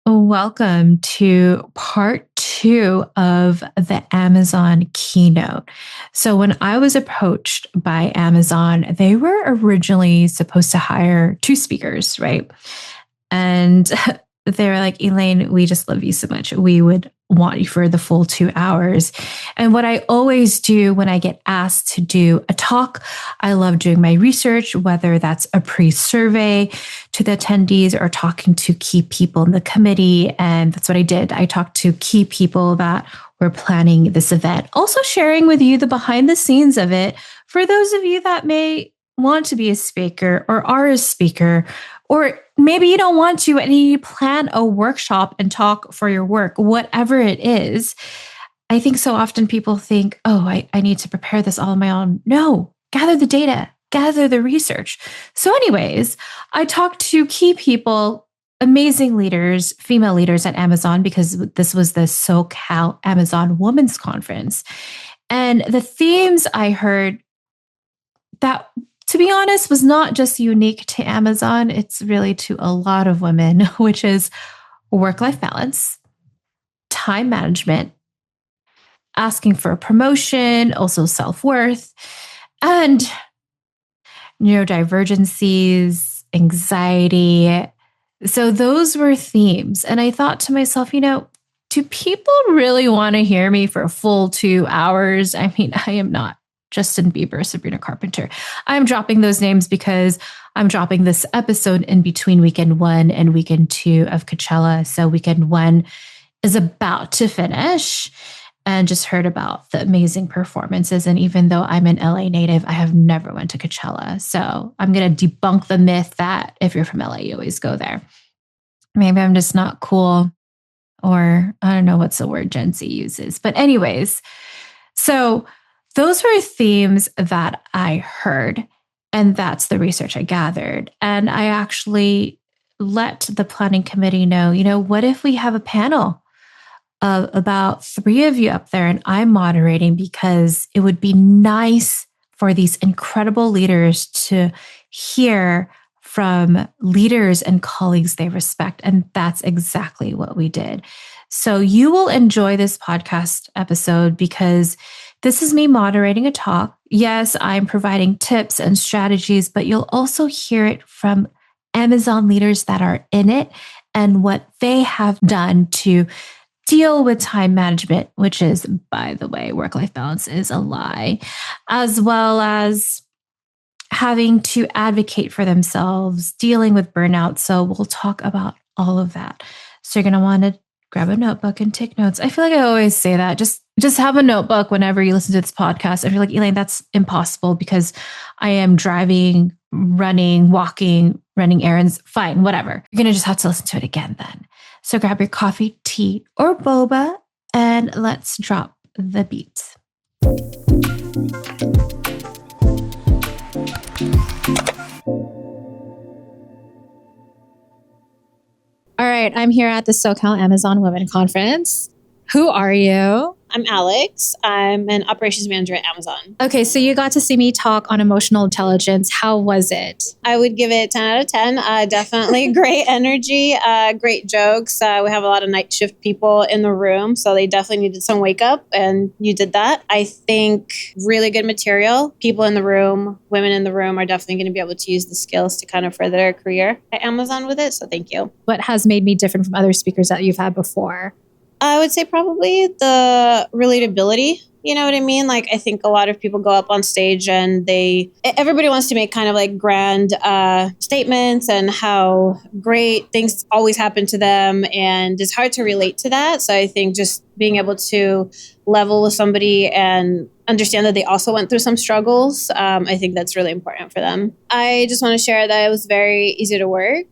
Welcome to part 2 of the Amazon keynote. So, when I was approached by Amazon, they were originally supposed to hire 2 speakers, right? And they were like, Elaine, we just love you so much. We would want you for the full 2 hours. And what I always do when I get asked to do a talk, I love doing my research, whether that's a pre-survey to the attendees or talking to key people in the committee. And that's what I did. I talked to key people that were planning this event, also sharing with you the behind the scenes of it for those of you that may want to be a speaker or are a speaker, or maybe you don't want to and you plan a workshop and talk for your work, whatever it is. I think so often people think, oh, I need to prepare this all on my own. No, gather the data, gather the research. So anyways, I talked to key people, amazing leaders, female leaders at Amazon, because this was the SoCal Amazon Women's Conference. And the themes I heard that, to be honest, was not just unique to Amazon. It's really to a lot of women, which is work-life balance, time management, asking for a promotion, also self-worth, and neurodivergencies, anxiety. So those were themes. And I thought to myself, do people really want to hear me for a full 2 hours? I mean, I am not Justin Bieber, Sabrina Carpenter. I'm dropping those names because I'm dropping this episode in between weekend 1 and weekend 2 of Coachella. So weekend 1 is about to finish, and just heard about the amazing performances. And even though I'm an LA native, I have never went to Coachella. So I'm going to debunk the myth that if you're from LA, you always go there. Maybe I'm just not cool, or I don't know what's the word Gen Z uses. But anyways, so those were themes that I heard, and that's the research I gathered. And I actually let the planning committee know, what if we have a panel of about 3 of you up there and I'm moderating, because it would be nice for these incredible leaders to hear from leaders and colleagues they respect. And that's exactly what we did. So you will enjoy this podcast episode because this is me moderating a talk. Yes, I'm providing tips and strategies, but you'll also hear it from Amazon leaders that are in it and what they have done to deal with time management, which is, by the way, work-life balance is a lie, as well as having to advocate for themselves, dealing with burnout. So we'll talk about all of that. So you're going to want to grab a notebook and take notes. I feel like I always say that. Just have a notebook whenever you listen to this podcast. If you're like, Elaine, that's impossible because I am driving, running, walking, running errands. Fine, whatever. You're going to just have to listen to it again then. So grab your coffee, tea, or boba, and let's drop the beat. All right, I'm here at the SoCal Amazon Women Conference. Who are you? I'm Alex. I'm an operations manager at Amazon. Okay, so you got to see me talk on emotional intelligence. How was it? I would give it 10 out of 10. Definitely great energy, great jokes. We have a lot of night shift people in the room, so they definitely needed some wake up, and you did that. I think really good material. People in the room, women in the room are definitely going to be able to use the skills to kind of further their career at Amazon with it, so thank you. What has made me different from other speakers that you've had before? I would say probably the relatability. You know what I mean? Like, I think a lot of people go up on stage and everybody wants to make kind of like grand statements and how great things always happen to them. And it's hard to relate to that. So I think just being able to level with somebody and understand that they also went through some struggles, I think that's really important for them. I just want to share that it was very easy to work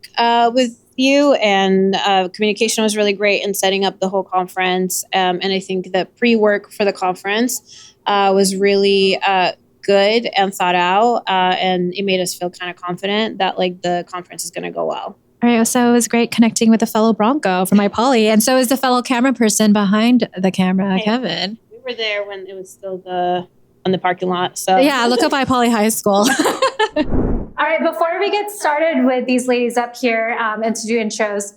with you, and communication was really great in setting up the whole conference. And I think the pre-work for the conference was really good and thought out, and it made us feel kind of confident that like the conference is going to go well. All right, so it was great connecting with a fellow Bronco from my poly, and so is the fellow camera person behind the camera, hey, Kevin. We were there when it was still on the parking lot. So yeah, look up iPoly High School. All right, before we get started with these ladies up here and to do intros,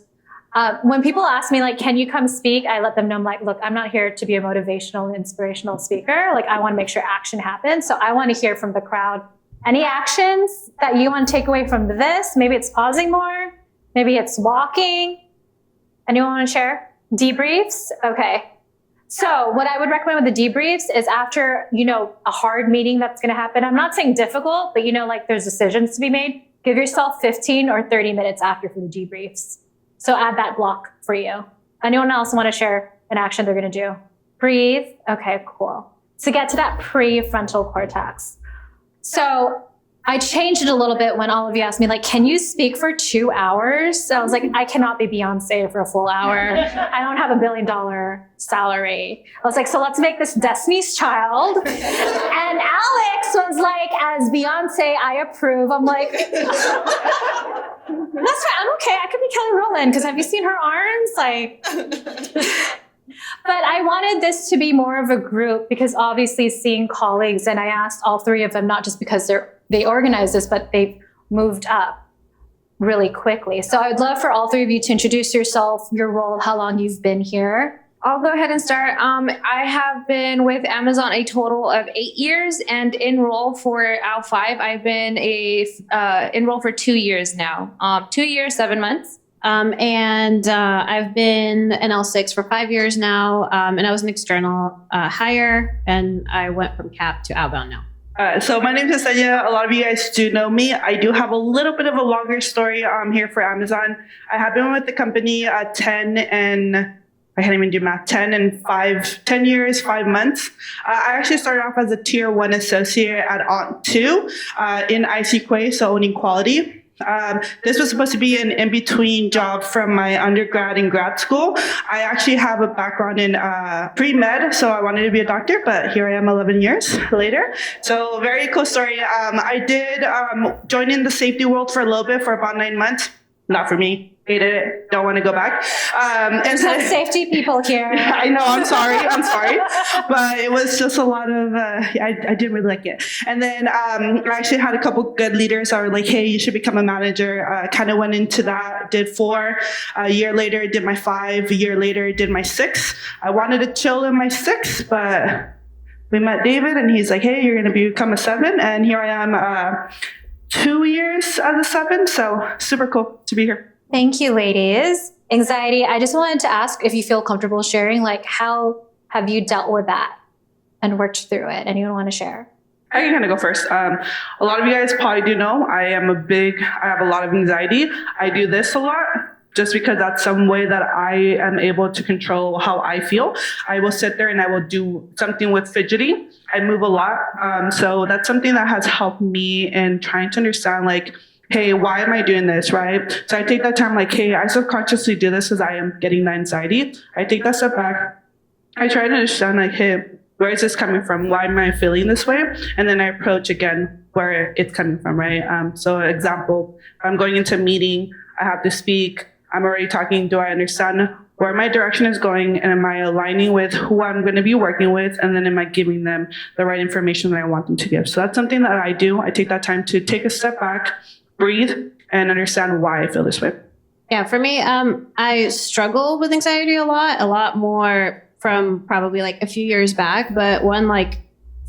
When people ask me, like, can you come speak? I let them know, I'm like, look, I'm not here to be a motivational, inspirational speaker. Like, I want to make sure action happens. So I want to hear from the crowd. Any actions that you want to take away from this? Maybe it's pausing more. Maybe it's walking. Anyone want to share? Debriefs? Okay. So what I would recommend with the debriefs is after, a hard meeting that's going to happen. I'm not saying difficult, but like there's decisions to be made. Give yourself 15 or 30 minutes after for the debriefs. So add that block for you. Anyone else want to share an action they're going to do? Breathe. Okay, cool. So get to that prefrontal cortex. So I changed it a little bit when all of you asked me, like, can you speak for 2 hours? So I was like, I cannot be Beyonce for a full hour. I don't have $1 billion salary. I was like, so let's make this Destiny's Child. And Alex was like, as Beyonce, I approve. I'm like, that's right. I'm okay. I could be Kelly Rowland because have you seen her arms? Like, but I wanted this to be more of a group because obviously seeing colleagues, and I asked all 3 of them, not just because they organized this, but they've moved up really quickly. So I would love for all 3 of you to introduce yourself, your role, how long you've been here. I'll go ahead and start. I have been with Amazon a total of 8 years, and in role for Al5, I've been in role for 2 years now. 2 years, 7 months. And I've been an L6 for 5 years now, and I was an external hire, and I went from CAP to outbound now. So my name is Senya. A lot of you guys do know me. I do have a little bit of a longer story here for Amazon. I have been with the company 10 years, 5 months. I actually started off as a tier 1 associate at Aunt2 in ICQA, so owning quality. This was supposed to be an in-between job from my undergrad and grad school. I actually have a background in pre-med, so I wanted to be a doctor, but here I am 11 years later. So very cool story. I did join in the safety world for a little bit, for about 9 months. Not for me. Hated it. Don't want to go back. There's some safety people here. I know. I'm sorry. But it was just a lot of, I didn't really like it. And then I actually had a couple good leaders that were like, hey, you should become a manager. Kind of went into that, did 4. A year later, did my 5. A year later, did my 6. I wanted to chill in my 6, but we met David and he's like, hey, you're going to become a 7. And here I am 2 years as a 7. So super cool to be here. Thank you, ladies. Anxiety, I just wanted to ask if you feel comfortable sharing, like, how have you dealt with that and worked through it? Anyone want to share? I can kind of go first. A lot of you guys probably do know I have a lot of anxiety. I do this a lot just because that's some way that I am able to control how I feel. I will sit there and I will do something with fidgeting. I move a lot. So that's something that has helped me in trying to understand, like, hey, why am I doing this, right? So I take that time like, hey, I subconsciously do this because I am getting the anxiety. I take that step back. I try to understand, like, hey, where is this coming from? Why am I feeling this way? And then I approach again where it's coming from, right? So example, I'm going into a meeting, I have to speak, I'm already talking, do I understand where my direction is going? And am I aligning with who I'm going to be working with? And then am I giving them the right information that I want them to give? So that's something that I do. I take that time to take a step back, breathe, and understand why I feel this way. Yeah, for me, I struggle with anxiety a lot more from probably like a few years back. But one, like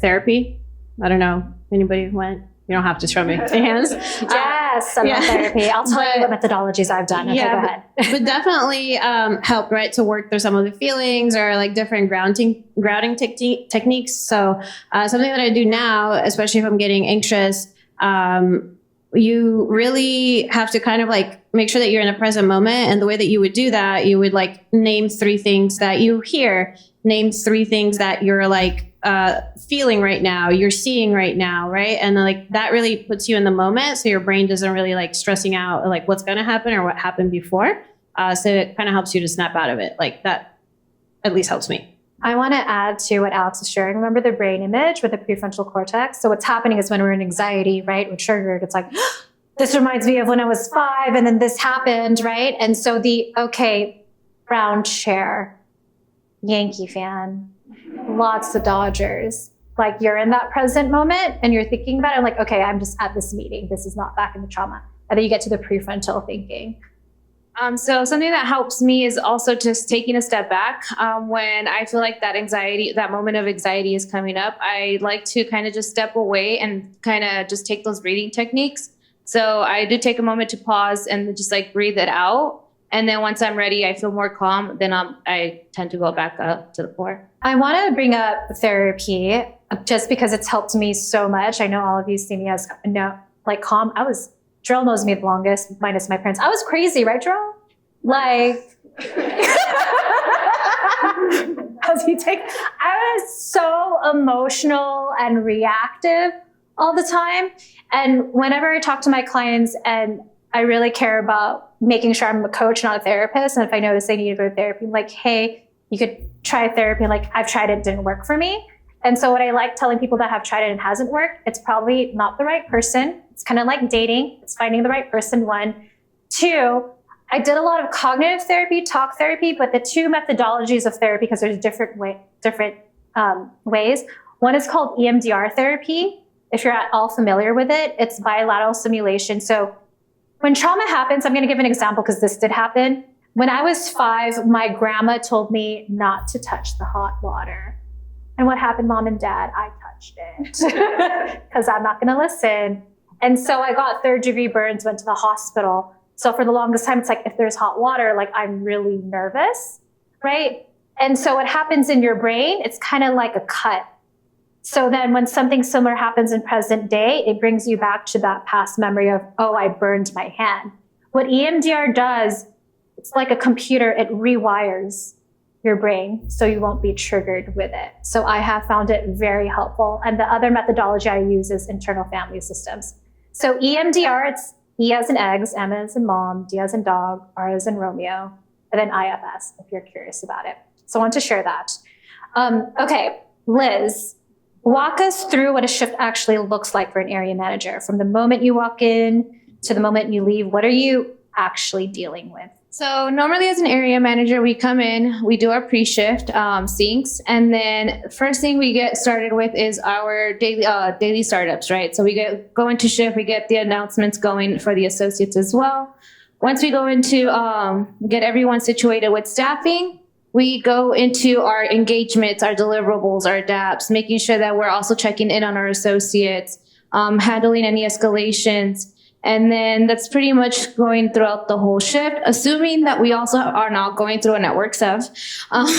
therapy. I don't know if anybody went. You don't have to show me your hands. Yes, I'm therapy. I'll tell you what methodologies I've done. Okay, go ahead. But definitely helped, right, to work through some of the feelings or like different grounding techniques. So something that I do now, especially if I'm getting anxious, you really have to kind of like make sure that you're in a present moment. And the way that you would do that, you would like name 3 things that you hear, name 3 things that you're like feeling right now, you're seeing right now, right? And then, like, that really puts you in the moment, so your brain doesn't really like stressing out like what's going to happen or what happened before. So it kind of helps you to snap out of it. Like that at least helps me. I want to add to what Alex is sharing. Remember the brain image with the prefrontal cortex? So what's happening is when we're in anxiety, right? We're triggered. It's like, this reminds me of when I was 5 and then this happened, right? And so brown chair, Yankee fan, lots of Dodgers. Like, you're in that present moment and you're thinking about it. I'm like, okay, I'm just at this meeting. This is not back in the trauma. And then you get to the prefrontal thinking. So something that helps me is also just taking a step back. When I feel like that moment of anxiety is coming up, I like to kind of just step away and kind of just take those breathing techniques. So I do take a moment to pause and just like breathe it out. And then once I'm ready, I feel more calm. Then I tend to go back up to the floor. I want to bring up therapy just because it's helped me so much. I know all of you see me as calm. Drill knows me the longest, minus my parents. I was crazy, right, Drill? I was so emotional and reactive all the time. And whenever I talk to my clients, and I really care about making sure I'm a coach, not a therapist. And if I notice they need to go to therapy, I'm like, hey, you could try therapy. Like, I've tried it, didn't work for me. And so what I like telling people that have tried it and hasn't worked, it's probably not the right person. It's kind of like dating. It's finding the right person, 1. 2, I did a lot of cognitive therapy, talk therapy, but the 2 methodologies of therapy, because there's different ways. One is called EMDR therapy. If you're at all familiar with it, it's bilateral stimulation. So when trauma happens, I'm going to give an example because this did happen. When I was 5, my grandma told me not to touch the hot water. And what happened, Mom and Dad? I touched it because I'm not going to listen. And so I got 3rd-degree burns, went to the hospital. So for the longest time, it's like, if there's hot water, like I'm really nervous, right? And so what happens in your brain, it's kind of like a cut. So then when something similar happens in present day, it brings you back to that past memory of, oh, I burned my hand. What EMDR does, it's like a computer, it rewires your brain so you won't be triggered with it. So I have found it very helpful. And the other methodology I use is internal family systems. So EMDR, it's E as in eggs, M as in mom, D as in dog, R as in Romeo, and then IFS if you're curious about it. So I want to share that. Okay, Liz, walk us through what a shift actually looks like for an area manager. From the moment you walk in to the moment you leave, what are you actually dealing with? So normally as an area manager, we come in, we do our pre-shift syncs, and then first thing we get started with is our daily startups, right? So we go into shift, we get the announcements going for the associates as well. Once we go into get everyone situated with staffing, we go into our engagements, our deliverables, our DAPs, making sure that we're also checking in on our associates, handling any escalations. And then that's pretty much going throughout the whole shift, assuming that we also are not going through a network stuff. But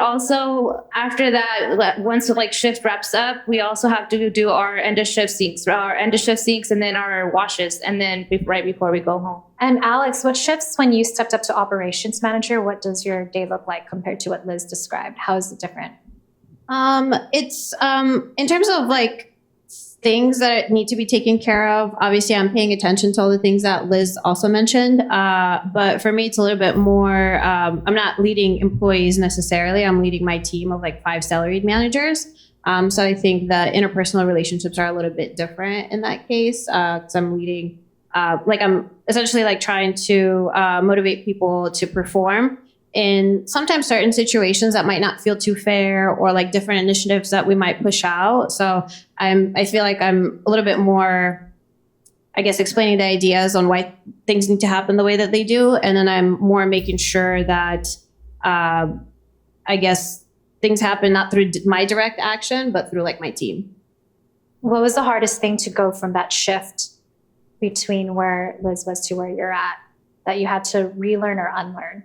also after that, once the shift wraps up, we also have to do our end of shift syncs, and then our washes, and then right before we go home. And Alex, what shifts when you stepped up to operations manager? What does your day look like compared to what Liz described? How is it different? It's in terms of things that need to be taken care of. Obviously, I'm paying attention to all the things that Liz also mentioned. But for me, it's a little bit more, I'm not leading employees necessarily. I'm leading my team of 5 salaried managers. So I think the interpersonal relationships are a little bit different in that case. Because I'm leading, I'm essentially trying to motivate people to perform in sometimes certain situations that might not feel too fair, or different initiatives that we might push out. So I feel like I'm a little bit more, I guess, explaining the ideas on why things need to happen the way that they do. And then I'm more making sure that, I guess, things happen not through my direct action, but through my team. What was the hardest thing to go from that shift between where Liz was to where you're at that you had to relearn or unlearn?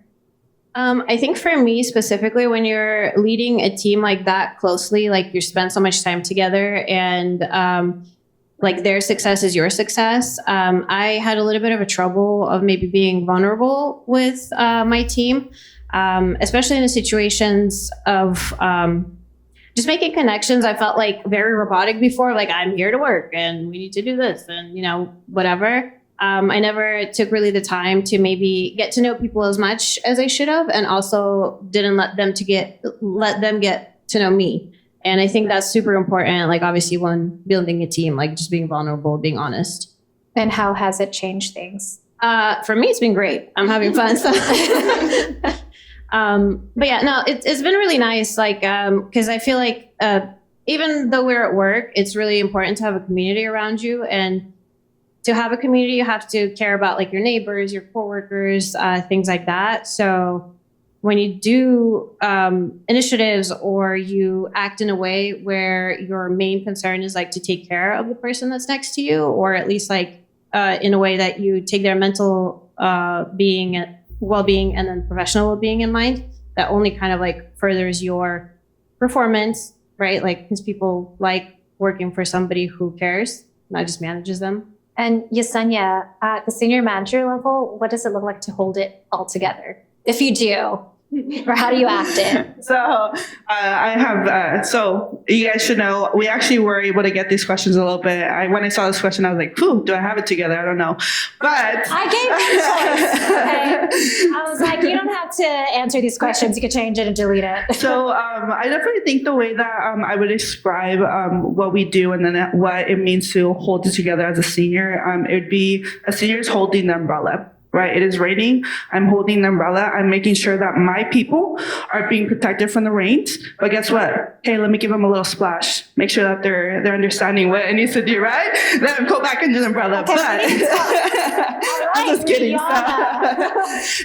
I think for me specifically, when you're leading a team like that closely, you spend so much time together, and their success is your success. I had a little bit of a trouble of maybe being vulnerable with my team, especially in the situations of just making connections. I felt very robotic before, I'm here to work and we need to do this and, whatever. I never took really the time to maybe get to know people as much as I should have, and also didn't let them get to know me. And I think that's super important. Obviously, when building a team, just being vulnerable, being honest. And how has it changed things? For me, it's been great. I'm having fun. So. But yeah, no, it's been really nice. Because I feel even though we're at work, it's really important to have a community around you and to have a community, you have to care about like your neighbors, your coworkers, things like that. So when you do initiatives or you act in a way where your main concern is like to take care of the person that's next to you, or at least like in a way that you take their mental well-being and then professional well-being in mind, that only kind of like furthers your performance, right? Like, because people like working for somebody who cares, not just manages them. And Yesenia, at the senior manager level, what does it look like to hold it all together? If you do, or how do you act it? So I have, so you guys should know, we actually were able to get these questions a little bit. When I saw this question, I was like, "Whew, do I have it together? I don't know." But I gave you choice. Okay? I was like, you don't have to answer these questions. You can change it and delete it. So I definitely think the way that I would describe what we do and then what it means to hold it together as a senior, it would be a senior is holding the umbrella. Right? It is raining. I'm holding the umbrella. I'm making sure that my people are being protected from the rains. But guess what? Hey, let me give them a little splash. Make sure that they're understanding what it needs to do, right? Then go back into the umbrella. Okay, But I'm just kidding.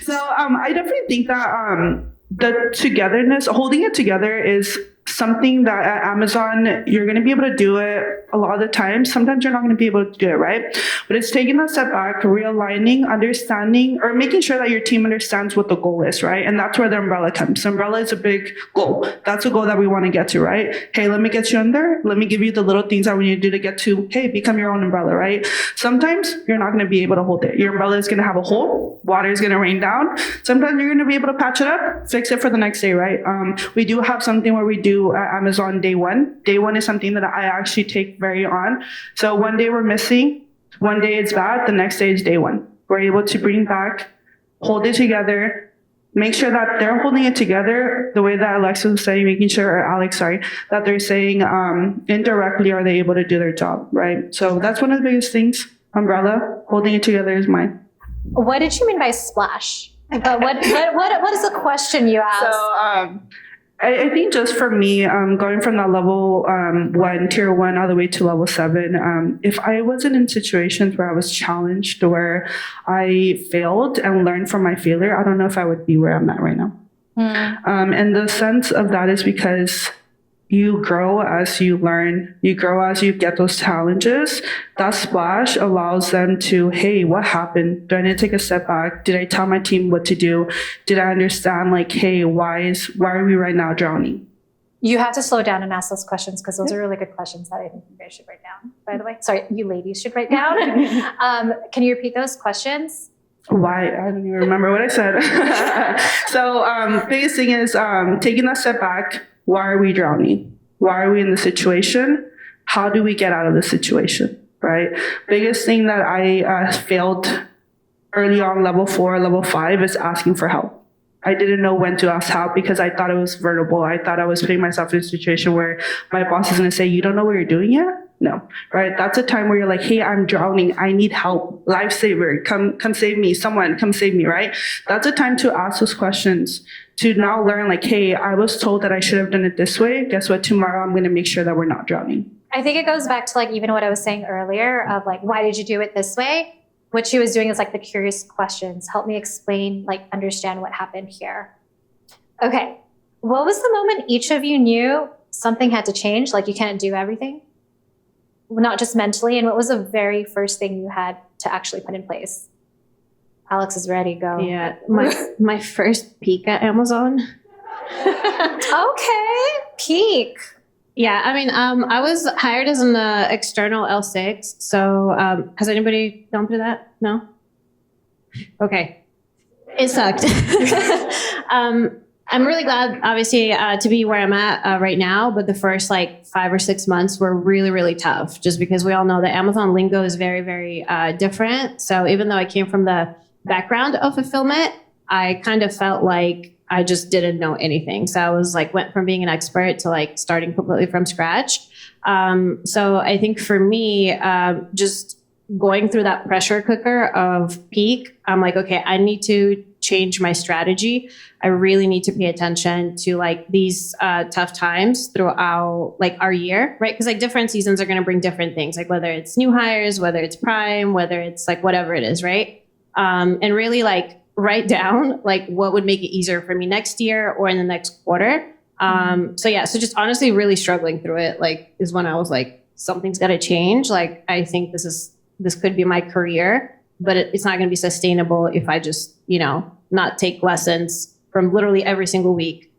So I definitely think that the togetherness, holding it together is something that at Amazon, you're going to be able to do it a lot of the time. Sometimes you're not going to be able to do it, right? But it's taking a step back, realigning, understanding, or making sure that your team understands what the goal is, right? And that's where the umbrella comes. The umbrella is a big goal. That's a goal that we want to get to, right? Hey, let me get you under. Let me give you the little things that we need to do to get to, hey, become your own umbrella, right? Sometimes you're not going to be able to hold it. Your umbrella is going to have a hole. Water is going to rain down. Sometimes you're going to be able to patch it up, fix it for the next day, right? We do have something where we do at Amazon day one. Day one is something that I actually take very on. So one day we're missing, one day it's bad, the next day is day one. We're able to bring back, hold it together, make sure that they're holding it together the way that Alexa was saying, making sure, or Alex, sorry, that they're saying indirectly are they able to do their job, right? So that's one of the biggest things. Umbrella, holding it together is mine. What did you mean by splash? What is the question you asked? So I think just for me, going from that level one, tier one, all the way to level 7, if I wasn't in situations where I was challenged, where I failed and learned from my failure, I don't know if I would be where I'm at right now. And the sense of that is because you grow as you learn, you grow as you get those challenges. That splash allows them to, hey, what happened? Do I need to take a step back? Did I tell my team what to do? Did I understand, like, hey, why are we right now drowning? You have to slow down and ask those questions because those are really good questions that I think you guys should write down, by the way. Sorry, you ladies should write down. Can you repeat those questions? Why? I don't even remember what I said. So biggest thing is taking that step back. Why are we drowning? Why are we in the situation? How do we get out of the situation, right? Biggest thing that I failed early on, level 4, level 5, is asking for help. I didn't know when to ask help because I thought it was vulnerable. I thought I was putting myself in a situation where my boss is going to say, you don't know what you're doing yet? No, right? That's a time where you're like, hey, I'm drowning. I need help. Lifesaver, come save me. Someone come save me, right? That's a time to ask those questions, to now learn like, hey, I was told that I should have done it this way. Guess what? Tomorrow I'm going to make sure that we're not drowning. I think it goes back to like even what I was saying earlier of like, why did you do it this way? What she was doing is like the curious questions. Help me explain, like understand what happened here. Okay. What was the moment each of you knew something had to change? Like you can't do everything? Not just mentally. And what was the very first thing you had to actually put in place? Alex is ready. Go. Yeah. My first peek at Amazon. Okay. Peek. Yeah, I mean, I was hired as an external L6. So has anybody gone through that? No? Okay. It sucked. I'm really glad, obviously, to be where I'm at right now. But the first like 5 or 6 months were really, really tough just because we all know that Amazon lingo is very, very different. So even though I came from the background of fulfillment, I kind of felt like I just didn't know anything. So I was like, went from being an expert to like starting completely from scratch. So I think for me, just going through that pressure cooker of peak, I'm like, okay, I need to change my strategy, I really need to pay attention to like these tough times throughout like our year, right? Because like different seasons are going to bring different things, like whether it's new hires, whether it's prime, whether it's like whatever it is, right? And really like write down like what would make it easier for me next year or in the next quarter. So just honestly really struggling through it, like is when I was like, something's got to change. Like, I think this could be my career, but it's not going to be sustainable if I just, not take lessons from literally every single week.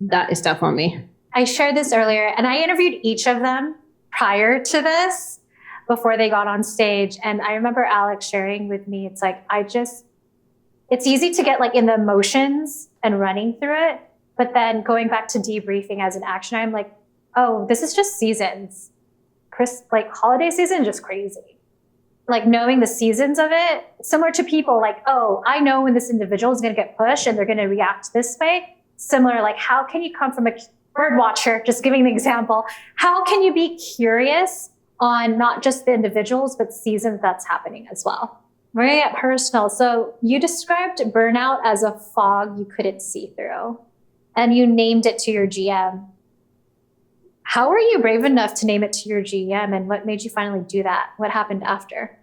That is tough on me. I shared this earlier, and I interviewed each of them prior to this, before they got on stage. And I remember Alex sharing with me, it's like, it's easy to get like in the emotions and running through it. But then going back to debriefing as an action, I'm like, oh, this is just seasons. Like holiday season, just crazy. Like knowing the seasons of it, similar to people like, oh, I know when this individual is going to get pushed and they're going to react this way. Similar, like how can you come from a bird watcher, just giving the example, how can you be curious on not just the individuals, but seasons that's happening as well? We're going to get personal. So you described burnout as a fog you couldn't see through, and you named it to your GM. How were you brave enough to name it to your GM, and what made you finally do that? What happened after?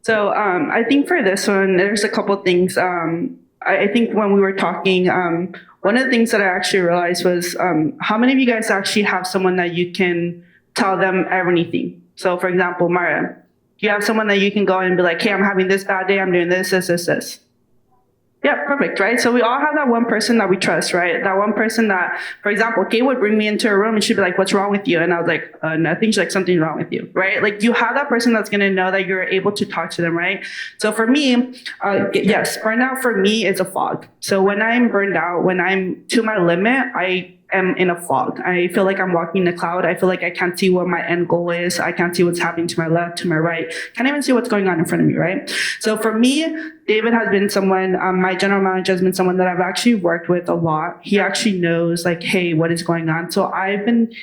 So I think for this one, there's a couple things. I think when we were talking, one of the things that I actually realized was how many of you guys actually have someone that you can tell them everything? So for example, Mara, you have someone that you can go and be like, hey, I'm having this bad day. I'm doing this. Yeah, perfect, right? So we all have that one person that we trust, right? That one person that, for example, Kay would bring me into a room and she'd be like, what's wrong with you? And I was like, nothing. She's like, something's wrong with you, right? Like you have that person that's going to know that you're able to talk to them, right? So for me, yes, burnout for me is a fog. So when I'm burned out, when I'm to my limit, I am in a fog. I feel like I'm walking in a cloud. I feel like I can't see what my end goal is. I can't see what's happening to my left, to my right. Can't even see what's going on in front of me, right? So for me, David has been someone, my general manager has been someone that I've actually worked with a lot. He actually knows like, hey, what is going on? So I've been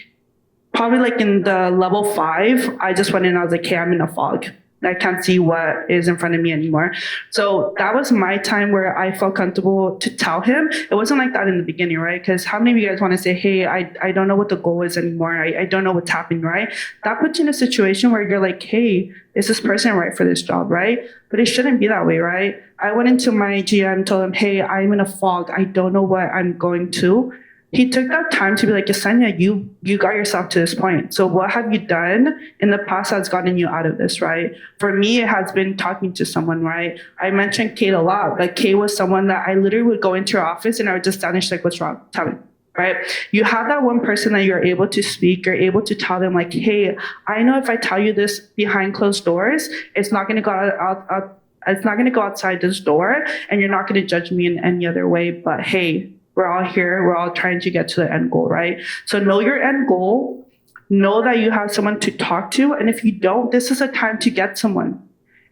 probably like in the level 5. I just went in and I was like, hey, I'm in a fog. I can't see what is in front of me anymore. So that was my time where I felt comfortable to tell him. It wasn't like that in the beginning, right? Because how many of you guys want to say, hey, I don't know what the goal is anymore. I don't know what's happening, right? That puts you in a situation where you're like, hey, is this person right for this job, right? But it shouldn't be that way, right? I went into my GM and told him, hey, I'm in a fog. I don't know what I'm going to. He took that time to be like, Yesenia, you got yourself to this point. So what have you done in the past that's gotten you out of this, right? For me, it has been talking to someone, right? I mentioned Kate a lot, but Kate was someone that I literally would go into her office and I would just stand there, she's like, what's wrong? Tell me, right? You have that one person that you're able to speak, you're able to tell them like, hey, I know if I tell you this behind closed doors, it's not going to go out it's not going to go outside this door and you're not going to judge me in any other way, but hey, we're all here. We're all trying to get to the end goal, right? So know your end goal. Know that you have someone to talk to. And if you don't, this is a time to get someone.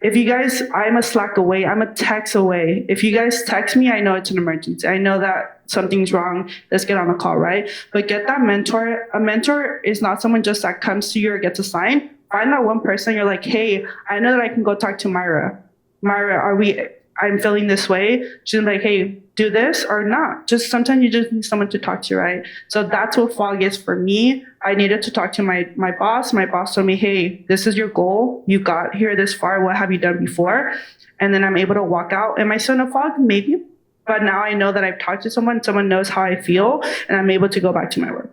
If you guys, I'm a Slack away. I'm a text away. If you guys text me, I know it's an emergency. I know that something's wrong. Let's get on a call, right? But get that mentor. A mentor is not someone just that comes to you or gets assigned. Find that one person. You're like, hey, I know that I can go talk to Myra. Myra, I'm feeling this way. She's like, hey, do this or not. Just sometimes you just need someone to talk to, right? So that's what fog is for me. I needed to talk to my boss. My boss told me, hey, this is your goal. You got here this far. What have you done before? And then I'm able to walk out. Am I still in a fog? Maybe. But now I know that I've talked to someone knows how I feel, and I'm able to go back to my work.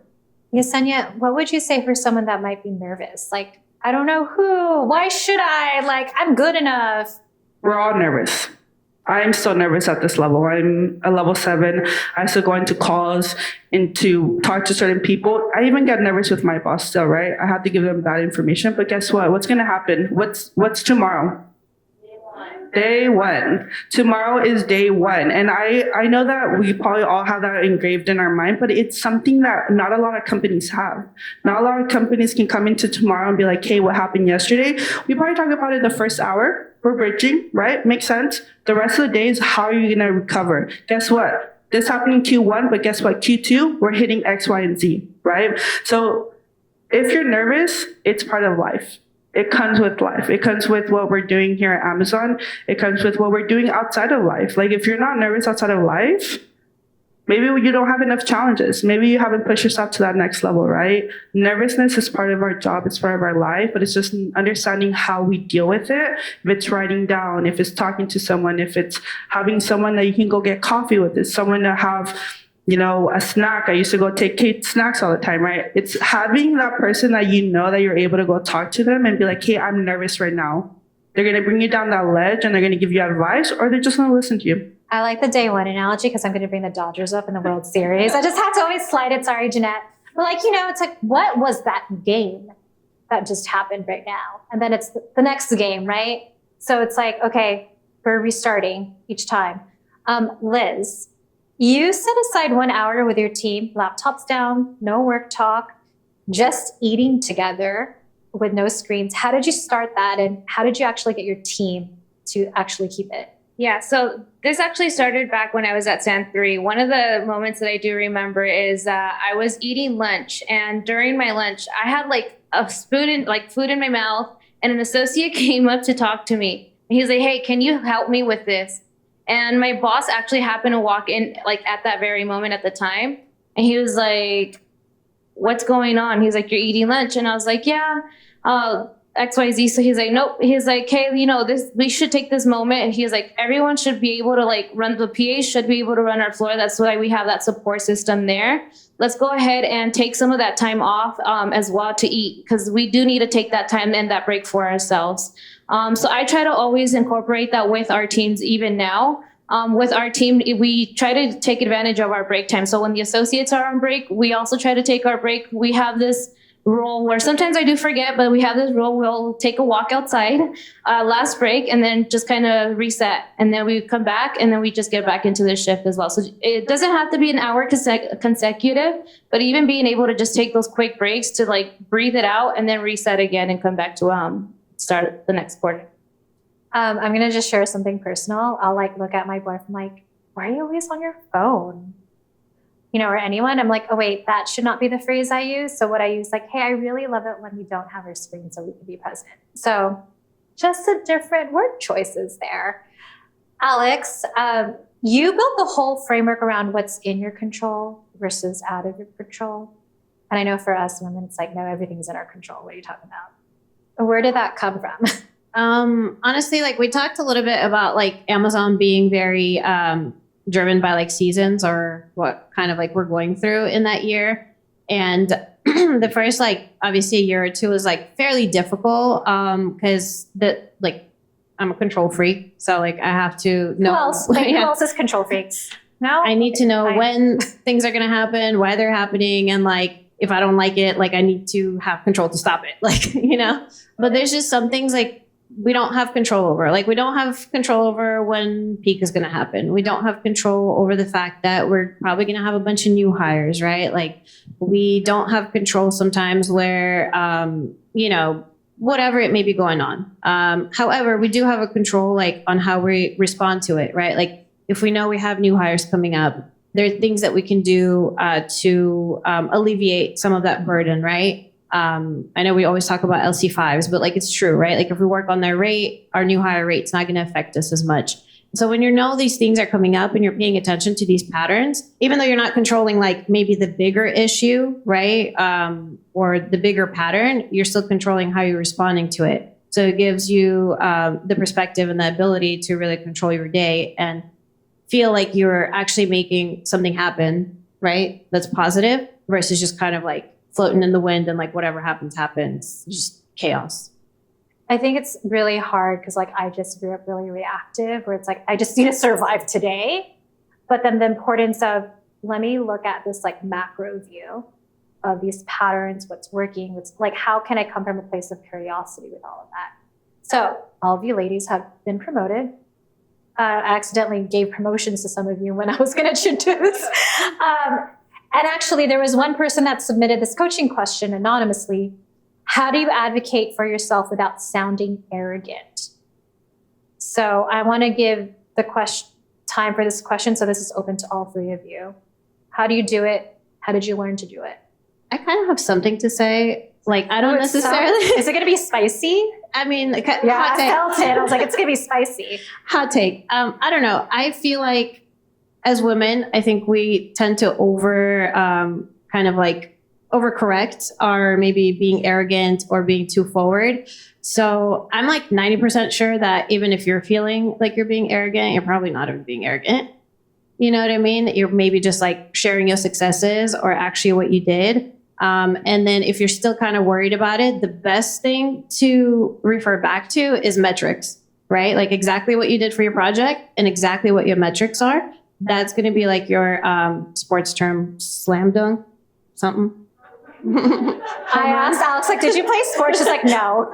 Yesenia, what would you say for someone that might be nervous? Like, I don't know who, why should I? Like, I'm good enough. We're all nervous. I'm so nervous at this level. I'm a level 7. I still go into calls and to talk to certain people. I even get nervous with my boss still, right? I have to give them bad information. But guess what? What's going to happen? What's tomorrow? Day one. Tomorrow is day 1. And I know that we probably all have that engraved in our mind, but it's something that not a lot of companies have. Not a lot of companies can come into tomorrow and be like, hey, what happened yesterday? We probably talk about it the first hour. We're bridging, right? Makes sense. The rest of the day is how are you going to recover? Guess what? This happened in Q1, but guess what? Q2, we're hitting X, Y, and Z, right? So if you're nervous, it's part of life. It comes with life. It comes with what we're doing here at Amazon. It comes with what we're doing outside of life. Like if you're not nervous outside of life, maybe you don't have enough challenges. Maybe you haven't pushed yourself to that next level, right? Nervousness is part of our job. It's part of our life, but it's just understanding how we deal with it. If it's writing down, if it's talking to someone, if it's having someone that you can go get coffee with, it's someone to have, a snack. I used to go take Kate snacks all the time, right? It's having that person that that you're able to go talk to them and be like, hey, I'm nervous right now. They're going to bring you down that ledge and they're going to give you advice, or they're just going to listen to you. I like the day one analogy because I'm going to bring the Dodgers up in the World Series. I just had to always slide it. Sorry, Jeanette. But it's like, what was that game that just happened right now? And then it's the next game, right? So it's like, okay, we're restarting each time. Liz, you set aside 1 hour with your team, laptops down, no work talk, just eating together with no screens. How did you start that? And how did you actually get your team to actually keep it? Yeah, so this actually started back when I was at San 3. One of the moments that I do remember is I was eating lunch, and during my lunch, I had a spoon food in my mouth, and an associate came up to talk to me. And he's like, hey, can you help me with this? And my boss actually happened to walk in at that very moment at the time. And he was like, what's going on? He's like, you're eating lunch. And I was like, yeah, XYZ. So he's like, nope. He's like, hey, we should take this moment. And he's like, everyone should be able to run, the PA should be able to run our floor. That's why we have that support system there. Let's go ahead and take some of that time off as well to eat, because we do need to take that time and that break for ourselves. So I try to always incorporate that with our teams even now. With our team, we try to take advantage of our break time. So when the associates are on break, we also try to take our break. We have this rule where sometimes I do forget, but we have this rule. We'll take a walk outside last break and then just kind of reset. And then we come back and then we just get back into the shift as well. So it doesn't have to be an hour consecutive, but even being able to just take those quick breaks to breathe it out and then reset again and come back to start the next quarter. I'm going to just share something personal. I'll look at my boyfriend why are you always on your phone? Or anyone. I'm like, oh, wait, that should not be the phrase I use. So what I use, hey, I really love it when we don't have our screen so we can be present. So just the different word choices there. Alex, you built the whole framework around what's in your control versus out of your control. And I know for us women, it's no, everything's in our control. What are you talking about? Where did that come from? Honestly, we talked a little bit about Amazon being very driven by seasons or what kind of we're going through in that year. And the first obviously a year or two was fairly difficult because I'm a control freak. So I have to know. Who else is control freaks? No? I need to know when things are going to happen, why they're happening. And if I don't like it, I need to have control to stop it, but there's just some things we don't have control over. We don't have control over when peak is going to happen. We don't have control over the fact that we're probably going to have a bunch of new hires, right? We don't have control sometimes where, whatever it may be going on. However, we do have a control, on how we respond to it, right? If we know we have new hires coming up, there are things that we can do to alleviate some of that burden, right? I know we always talk about LC5s, but it's true, right? If we work on their rate, our new hire rate's not going to affect us as much. So when these things are coming up and you're paying attention to these patterns, even though you're not controlling maybe the bigger issue, right? Or the bigger pattern, you're still controlling how you're responding to it. So it gives you the perspective and the ability to really control your day and feel like you're actually making something happen, right? That's positive versus just kind of floating in the wind and whatever happens, just chaos. I think it's really hard because I just grew up really reactive where it's I just need to survive today. But then the importance of, let me look at this macro view of these patterns, what's working, what's how can I come from a place of curiosity with all of that? So all of you ladies have been promoted. I accidentally gave promotions to some of you when I was going to introduce. And actually, there was one person that submitted this coaching question anonymously. How do you advocate for yourself without sounding arrogant? So I want to give the time for this question. So this is open to all three of you. How do you do it? How did you learn to do it? I kind of have something to say. Like, I don't necessarily. Is it going to be spicy? I mean, Yeah, I felt it. I was like, it's going to be spicy. hot take. I don't know. I feel like as women, I think we tend to overcorrect or maybe being arrogant or being too forward. So I'm like 90% sure that even if you're feeling like you're being arrogant, you're probably not even being arrogant. You know what I mean? You're maybe just like sharing your successes or actually what you did. And then if you're still kind of worried about it, the best thing to refer back to is metrics, right? Like exactly what you did for your project and exactly what your metrics are. That's going to be like your sports term, slam dunk, something. I asked Alex, like, did you play sports? She's like, no.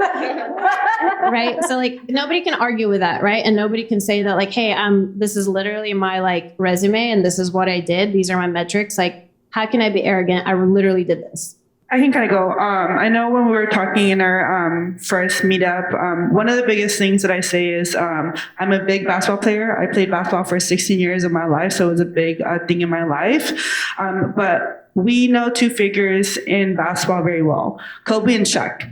Right. So like nobody can argue with that, right? And nobody can say that like, hey, this is literally my like resume and this is what I did. These are my metrics. Like, how can I be arrogant? I literally did this. I can kind of go. I know when we were talking in our first meetup, one of the biggest things that I say is I'm a big basketball player. I played basketball for 16 years of my life, so it was a big thing in my life. But we know two figures in basketball very well, Kobe and Shaq.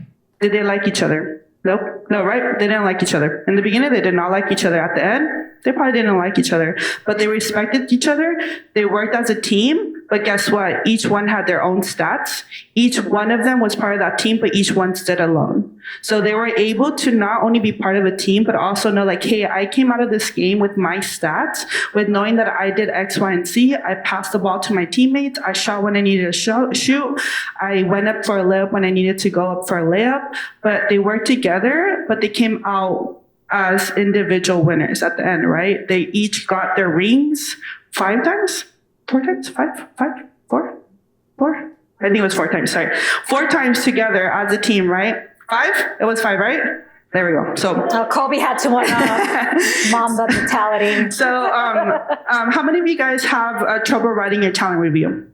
Did they like each other? Nope. No, right? They didn't like each other. In the beginning, they did not like each other. At the end, they probably didn't like each other. But they respected each other. They worked as a team. But guess what? Each one had their own stats. Each one of them was part of that team, but each one stood alone. So they were able to not only be part of a team, but also know like, hey, I came out of this game with my stats, with knowing that I did X, Y, and Z. I passed the ball to my teammates. I shot when I needed to shoot. I went up for a layup when I needed to go up for a layup. But they worked together, but they came out as individual winners at the end, right? They each got their rings 5 times. 4 times? 5? 4? I think it was 4 times, sorry. 4 times together as a team, right? 5? It was 5, right? There we go. So Kobe had to win Mamba mentality. So how many of you guys have trouble writing your talent review?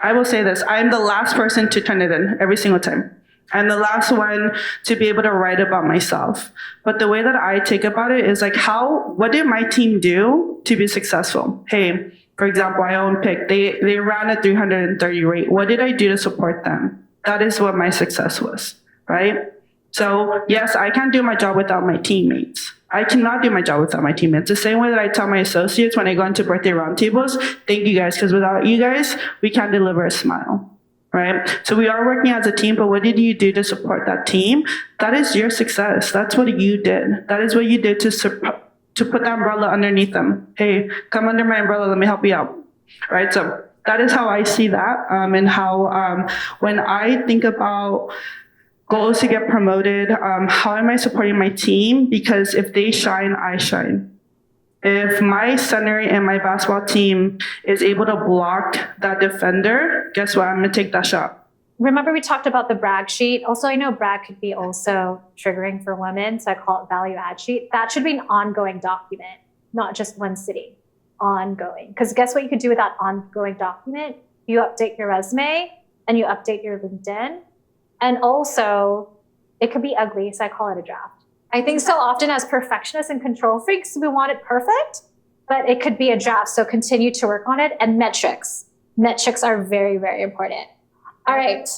I will say this. I'm the last person to turn it in every single time. I'm the last one to be able to write about myself. But the way that I take about it is like, what did my team do to be successful? Hey, for example, I own Pick. They ran a 330 rate. What did I do to support them? That is what my success was, right? So yes, I can't do my job without my teammates. I cannot do my job without my teammates. The same way that I tell my associates when I go into birthday roundtables, thank you guys, because without you guys, we can't deliver a smile. Right? So we are working as a team, but what did you do to support that team? That is your success. That's what you did. That is what you did to put the umbrella underneath them. Hey, come under my umbrella. Let me help you out. Right? So that is how I see that. And how when I think about goals to get promoted, how am I supporting my team? Because if they shine, I shine. If my center and my basketball team is able to block that defender, guess what? I'm going to take that shot. Remember we talked about the brag sheet. Also, I know brag could be also triggering for women, so I call it value add sheet. That should be an ongoing document, not just one sitting. Ongoing. Because guess what you could do with that ongoing document? You update your resume and you update your LinkedIn. And also, it could be ugly, so I call it a draft. I think so often as perfectionists and control freaks, we want it perfect, but it could be a draft. So continue to work on it. And metrics. Metrics are very, very important. All right.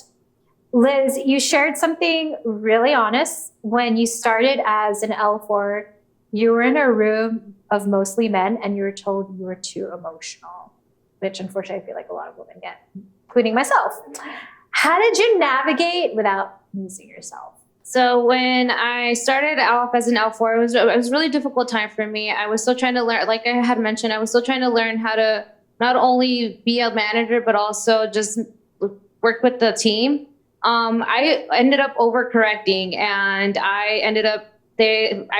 Liz, you shared something really honest. When you started as an L4, you were in a room of mostly men and you were told you were too emotional, which unfortunately I feel like a lot of women get, including myself. How did you navigate without losing yourself? So when I started off as an L4, it was a really difficult time for me. I was still trying to learn, like I had mentioned, I was still trying to learn how to not only be a manager, but also just work with the team. I ended up overcorrecting and I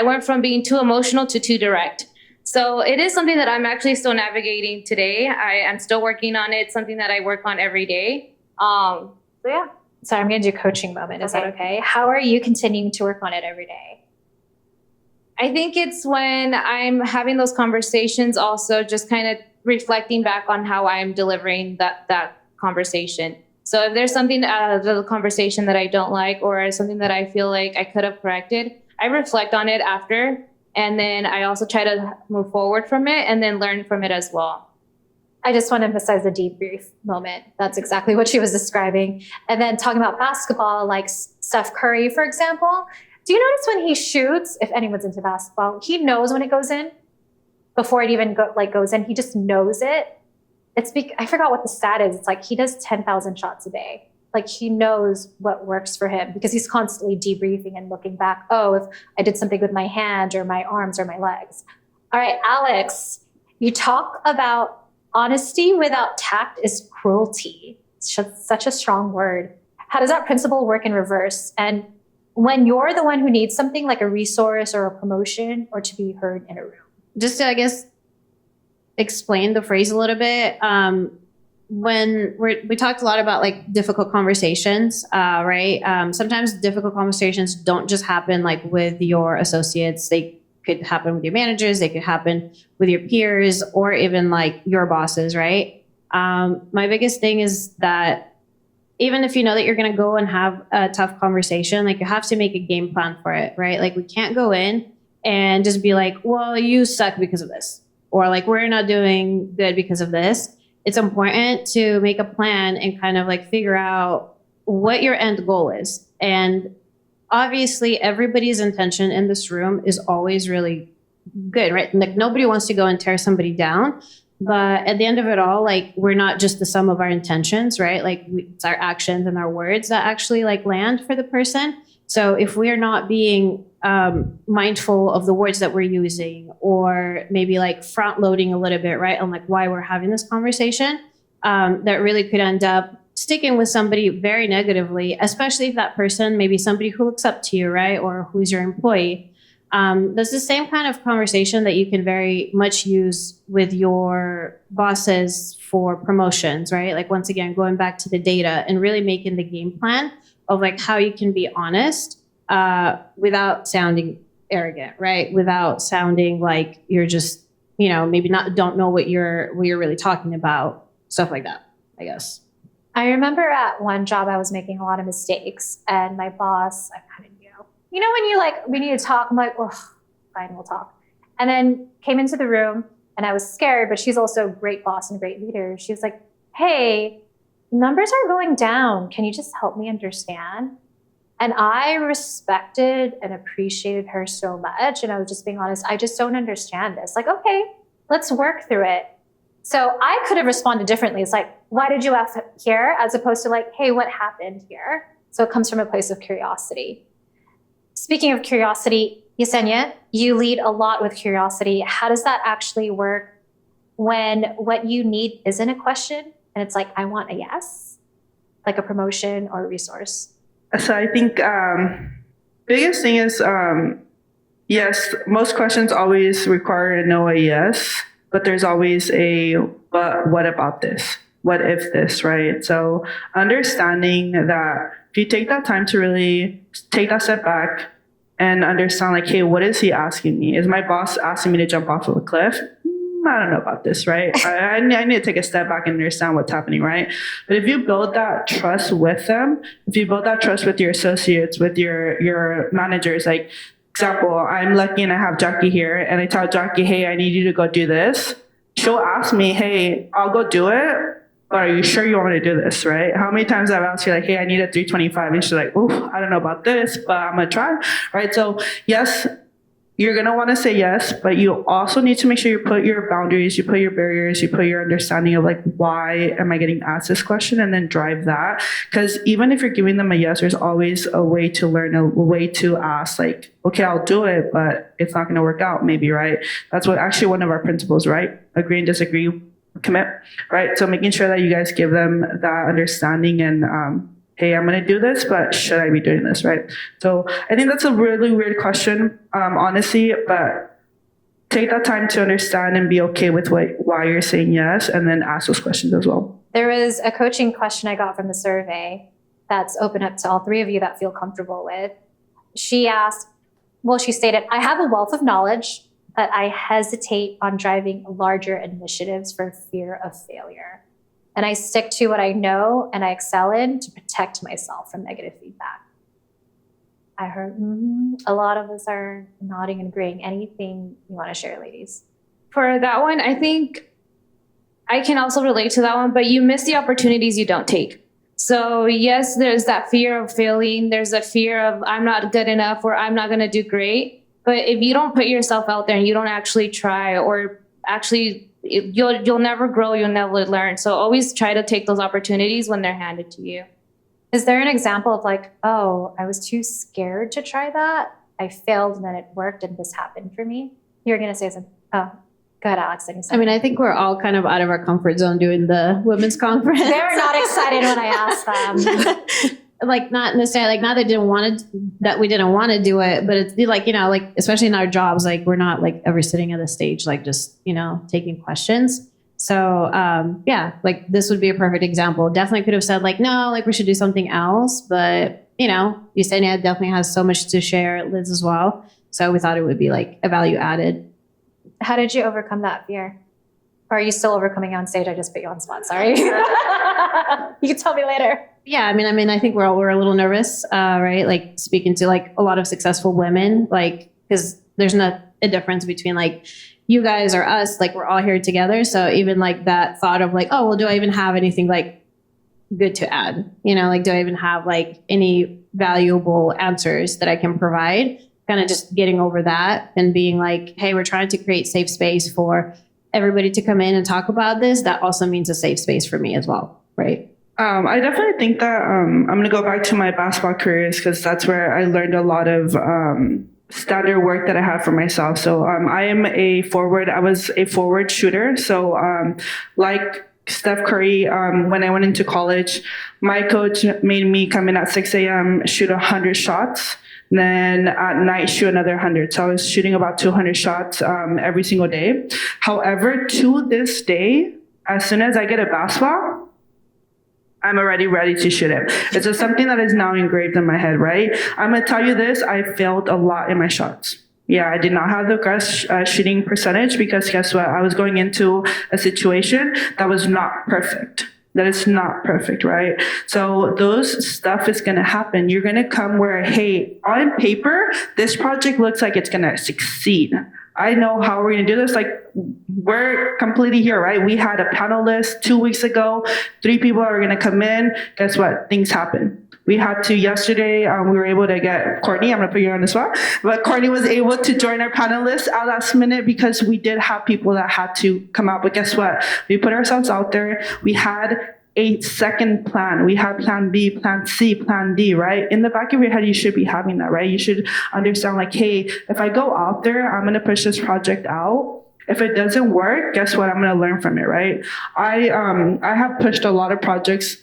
went from being too emotional to too direct. So it is something that I'm actually still navigating today. I am still working on it, something that I work on every day. So yeah. Sorry, I'm going to do a coaching moment. Is that okay? How are you continuing to work on it every day? I think it's when I'm having those conversations, also just kind of reflecting back on how I'm delivering that conversation. So if there's something out of the conversation that I don't like or something that I feel like I could have corrected, I reflect on it after. And then I also try to move forward from it and then learn from it as well. I just want to emphasize the debrief moment. That's exactly what she was describing. And then talking about basketball, like Steph Curry, for example. Do you notice when he shoots, if anyone's into basketball, he knows when it goes in before it even goes in. He just knows it. I forgot what the stat is. It's like he does 10,000 shots a day. Like he knows what works for him because he's constantly debriefing and looking back. Oh, if I did something with my hand or my arms or my legs. All right, Alex, you talk about honesty without tact is cruelty. It's just such a strong word. How does that principle work in reverse? And when you're the one who needs something like a resource or a promotion or to be heard in a room? Just to, I guess, explain the phrase a little bit. When we talked a lot about like difficult conversations, right? Sometimes difficult conversations don't just happen like with your associates. They could happen with your managers. They could happen with your peers or even like your bosses, right? My biggest thing is that even if you know that you're going to go and have a tough conversation, like you have to make a game plan for it, right? Like we can't go in and just be like, well, you suck because of this, or like, we're not doing good because of this. It's important to make a plan and kind of like figure out what your end goal is. And obviously everybody's intention in this room is always really good, right? Like nobody wants to go and tear somebody down, but at the end of it all, like we're not just the sum of our intentions, right? Like it's our actions and our words that actually like land for the person. So if we are not being mindful of the words that we're using, or maybe like front loading a little bit, right, on like why we're having this conversation, that really could end up sticking with somebody very negatively, especially if that person may be somebody who looks up to you, right, or who's your employee. That's the same kind of conversation that you can very much use with your bosses for promotions, right? Like once again, going back to the data and really making the game plan of like how you can be honest without sounding arrogant, right? Without sounding like you're just, maybe don't know what you're really talking about, stuff like that, I guess. I remember at one job I was making a lot of mistakes, and my boss, I kind of knew, when you like, we need to talk, I'm like, oh, fine, we'll talk. And then came into the room and I was scared, but she's also a great boss and a great leader. She was like, hey, numbers are going down. Can you just help me understand? And I respected and appreciated her so much. And I was just being honest, I just don't understand this. Like, okay, let's work through it. So I could have responded differently. It's like, why did you F here? As opposed to like, hey, what happened here? So it comes from a place of curiosity. Speaking of curiosity, Yesenia, you lead a lot with curiosity. How does that actually work when what you need isn't a question and it's like, I want a yes, like a promotion or a resource? So I think biggest thing is, yes, most questions always require a no, a yes, but there's always a, but what about this? What if this, right? So understanding that if you take that time to really take that step back and understand like, hey, what is he asking me? Is my boss asking me to jump off of a cliff? I don't know about this, right? I need to take a step back and understand what's happening, right? But if you build that trust with them, if you build that trust with your associates, with your managers, like example, I'm lucky and I have Jackie here, and I tell Jackie, hey, I need you to go do this. She'll ask me, hey, I'll go do it, but are you sure you want me to do this, right? How many times I've asked her, like, hey, I need a 325, and she's like, oh, I don't know about this, but I'm gonna try, right? So yes, you're going to want to say yes, but you also need to make sure you put your boundaries, you put your barriers, you put your understanding of like, why am I getting asked this question, and then drive that. Because even if you're giving them a yes, there's always a way to learn, a way to ask like, okay, I'll do it, but it's not going to work out maybe, right? That's what actually one of our principles, right? Agree and disagree, commit, right? So making sure that you guys give them that understanding and, hey, I'm going to do this, but should I be doing this, right? So I think that's a really weird question, honestly, but take that time to understand and be okay with why you're saying yes, and then ask those questions as well. There was a coaching question I got from the survey that's open up to all three of you that feel comfortable with. She stated, I have a wealth of knowledge, but I hesitate on driving larger initiatives for fear of failure. And I stick to what I know and I excel in to protect myself from negative feedback. I heard a lot of us are nodding and agreeing. Anything you want to share, ladies? For that one, I think I can also relate to that one, but you miss the opportunities you don't take. So yes, there's that fear of failing. There's a fear of I'm not good enough or I'm not going to do great. But if you don't put yourself out there and you don't actually try, or actually you'll never grow, you'll never learn. So always try to take those opportunities when they're handed to you. Is there an example of like, oh, I was too scared to try that, I failed and then it worked and this happened for me? You're going to say something. Oh, go ahead, Alex. I mean, I think we're all kind of out of our comfort zone doing the women's conference. They were not excited when I asked them. Like, not necessarily, like, not that we didn't want to do it, but it's like, you know, like, especially in our jobs, like, we're not like ever sitting at the stage, like just, you know, taking questions. So, yeah, like this would be a perfect example. Definitely could have said like, no, like we should do something else. But, you know, Yesenia definitely has so much to share, Liz as well. So we thought it would be like a value added. How did you overcome that fear? Or are you still overcoming it on stage? I just put you on the spot. Sorry. You can tell me later. Yeah, I mean, I think we're a little nervous, right? Like speaking to like a lot of successful women, like, because there's not a difference between like you guys or us, like we're all here together. So even like that thought of like, oh, well, do I even have anything like good to add? You know, like, do I even have like any valuable answers that I can provide? Kind of just getting over that and being like, hey, we're trying to create safe space for everybody to come in and talk about this. That also means a safe space for me as well, right? I definitely think that I'm going to go back to my basketball careers because that's where I learned a lot of standard work that I have for myself. So I am a forward. I was a forward shooter. So like Steph Curry, when I went into college, my coach made me come in at 6 a.m., shoot 100 shots. Then at night, shoot another 100. So I was shooting about 200 shots every single day. However, to this day, as soon as I get a basketball, I'm already ready to shoot it. It's just something that is now engraved in my head, right? I'm going to tell you this. I failed a lot in my shots. Yeah, I did not have the best shooting percentage because guess what? I was going into a situation that was not perfect. That is not perfect, right? So those stuff is going to happen. You're going to come where, hey, on paper, this project looks like it's going to succeed. I know how we're going to do this. Like, we're completely here, right? We had a panelist 2 weeks ago. 3 people are going to come in. Guess what? Things happen. We had to yesterday, we were able to get Courtney. I'm going to put you on the spot. But Courtney was able to join our panelists at last minute because we did have people that had to come out. But guess what? We put ourselves out there. We had a second plan. We have plan B, plan C, plan D, right? In the back of your head, you should be having that, right? You should understand like, hey, if I go out there, I'm going to push this project out. If it doesn't work, guess what? I'm going to learn from it, right? I have pushed a lot of projects.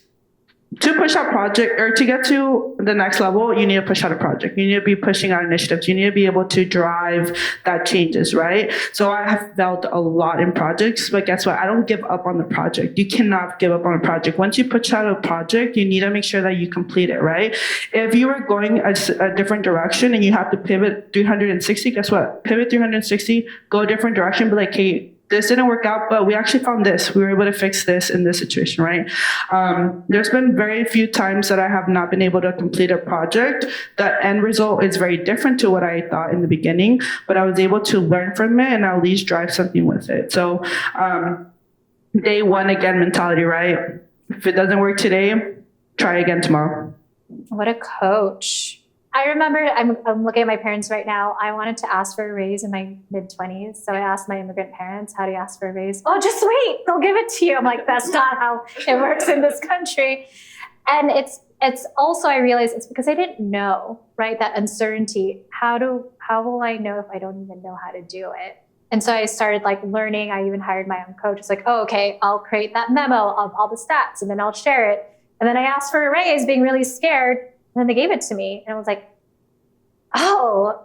To push out project or to get to the next level, you need to push out a project. You need to be pushing out initiatives. You need to be able to drive that changes, right? So I have failed a lot in projects, but guess what? I don't give up on the project. You cannot give up on a project. Once you push out a project, you need to make sure that you complete it, right? If you are going a different direction and you have to pivot 360, guess what? Pivot 360, go a different direction, be like, hey, this didn't work out, but we actually found this. We were able to fix this in this situation, right? There's been very few times that I have not been able to complete a project. The end result is very different to what I thought in the beginning, but I was able to learn from it and at least drive something with it. So day one again mentality, right? If it doesn't work today, try again tomorrow. What a coach. I remember, I'm looking at my parents right now. I wanted to ask for a raise in my mid-20s. So I asked my immigrant parents, how do you ask for a raise? Oh, just wait, they'll give it to you. I'm like, that's not how it works in this country. And it's also, I realized it's because I didn't know, right? That uncertainty. How will I know if I don't even know how to do it? And so I started like learning. I even hired my own coach. It's like, oh, okay, I'll create that memo of all the stats and then I'll share it. And then I asked for a raise, being really scared. And then they gave it to me. And I was like, oh,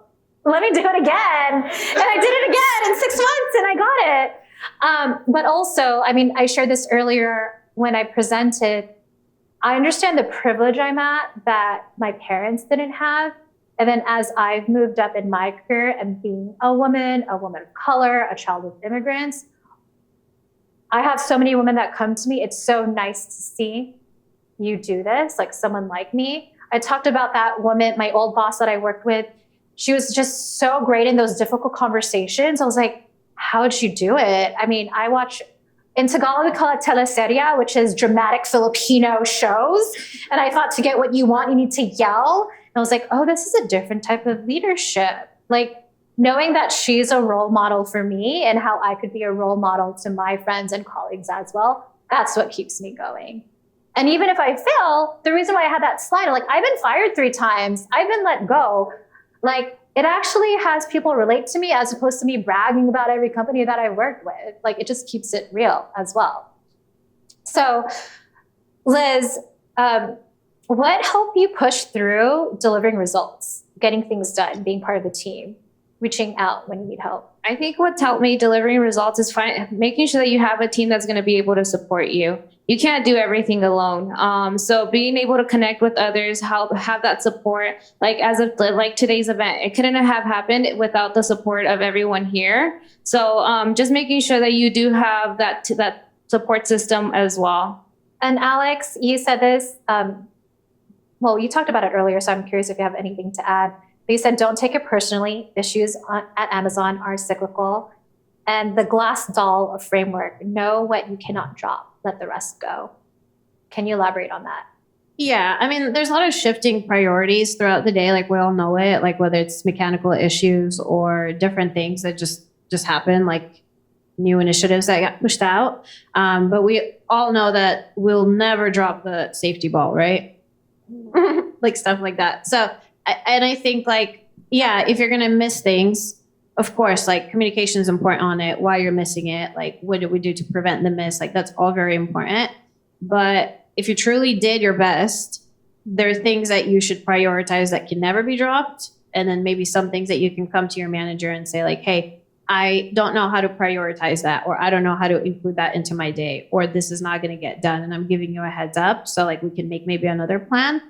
let me do it again. And I did it again in 6 months and I got it. But also, I mean, I shared this earlier when I presented. I understand the privilege I'm at that my parents didn't have. And then as I've moved up in my career and being a woman of color, a child of immigrants, I have so many women that come to me. It's so nice to see you do this, like someone like me. I talked about that woman, my old boss that I worked with. She was just so great in those difficult conversations. I was like, how'd you do it? I mean, In Tagalog, we call it teleserye, which is dramatic Filipino shows. And I thought to get what you want, you need to yell. And I was like, oh, this is a different type of leadership. Like knowing that she's a role model for me and how I could be a role model to my friends and colleagues as well. That's what keeps me going. And even if I fail, the reason why I had that slide, like I've been fired 3 times, I've been let go. Like it actually has people relate to me as opposed to me bragging about every company that I worked with. Like it just keeps it real as well. So Liz, what helped you push through delivering results, getting things done, being part of the team, reaching out when you need help? I think what's helped me delivering results is making sure that you have a team that's going to be able to support you. You can't do everything alone. So being able to connect with others, have that support, like like today's event, it couldn't have happened without the support of everyone here. So just making sure that you do have that support system as well. And Alex, you said this, well, you talked about it earlier, so I'm curious if you have anything to add. But you said, don't take it personally. Issues at Amazon are cyclical. And the glass doll of framework, know what you cannot drop, let the rest go. Can you elaborate on that? Yeah, I mean, there's a lot of shifting priorities throughout the day. Like we all know it, like whether it's mechanical issues or different things that just happen, like new initiatives that got pushed out. But we all know that we'll never drop the safety ball, right? Like stuff like that. So, and I think like, yeah, if you're going to miss things, of course, like communication is important on it, why you're missing it, like what did we do to prevent the miss? Like that's all very important. But if you truly did your best, there are things that you should prioritize that can never be dropped. And then maybe some things that you can come to your manager and say like, hey, I don't know how to prioritize that, or I don't know how to include that into my day, or this is not going to get done. And I'm giving you a heads up. So like we can make maybe another plan.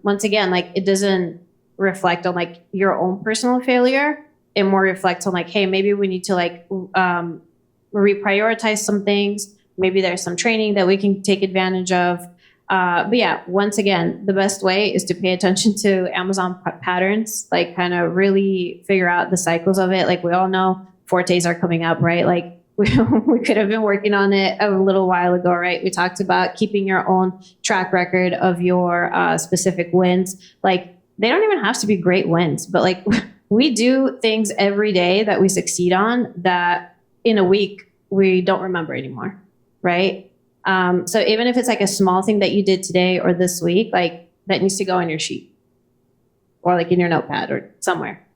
Once again, like it doesn't reflect on like your own personal failure. It more reflects on like, hey, maybe we need to like reprioritize some things. Maybe there's some training that we can take advantage of. But yeah, once again, the best way is to pay attention to Amazon patterns, like kind of really figure out the cycles of it. Like we all know Fortes are coming up, right? Like we could have been working on it a little while ago, right? We talked about keeping your own track record of your specific wins. Like they don't even have to be great wins, but like we do things every day that we succeed on that in a week we don't remember anymore, right? So even if it's like a small thing that you did today or this week, like that needs to go on your sheet or like in your notepad or somewhere.